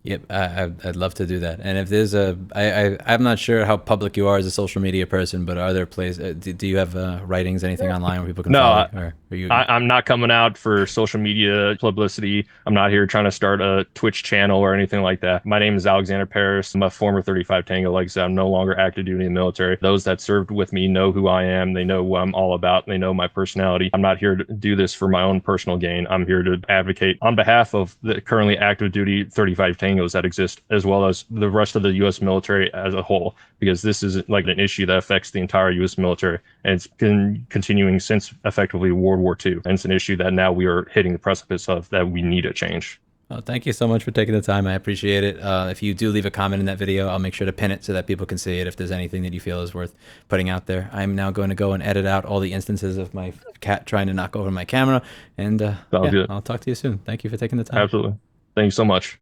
Yep, I'd love to do that. And if there's I'm not sure how public you are as a social media person, but are there places, do you have writings, anything online where people can follow? Or are you... I'm not coming out for social media publicity. I'm not here trying to start a Twitch channel or anything like that. My name is Alexander Paris. I'm a former 35 Tango. Like I said, I'm no longer active duty in the military. Those that served with me know who I am. They know what I'm all about. They know my personality. I'm not here to do this for my own personal gain. I'm here to advocate on behalf of the currently active duty 35 Tango that exist, as well as the rest of the U.S. military as a whole, because this is like an issue that affects the entire U.S. military, and it's been continuing since effectively World War II, and it's an issue that now we are hitting the precipice of, that we need a change. Oh, thank you so much for taking the time. I appreciate it. If you do leave a comment in that video, I'll make sure to pin it so that people can see it if there's anything that you feel is worth putting out there. I'm now going to go and edit out all the instances of my cat trying to knock over my camera. And Sounds yeah, good. I'll talk to you soon. Thank you for taking the time. Absolutely. Thank you so much.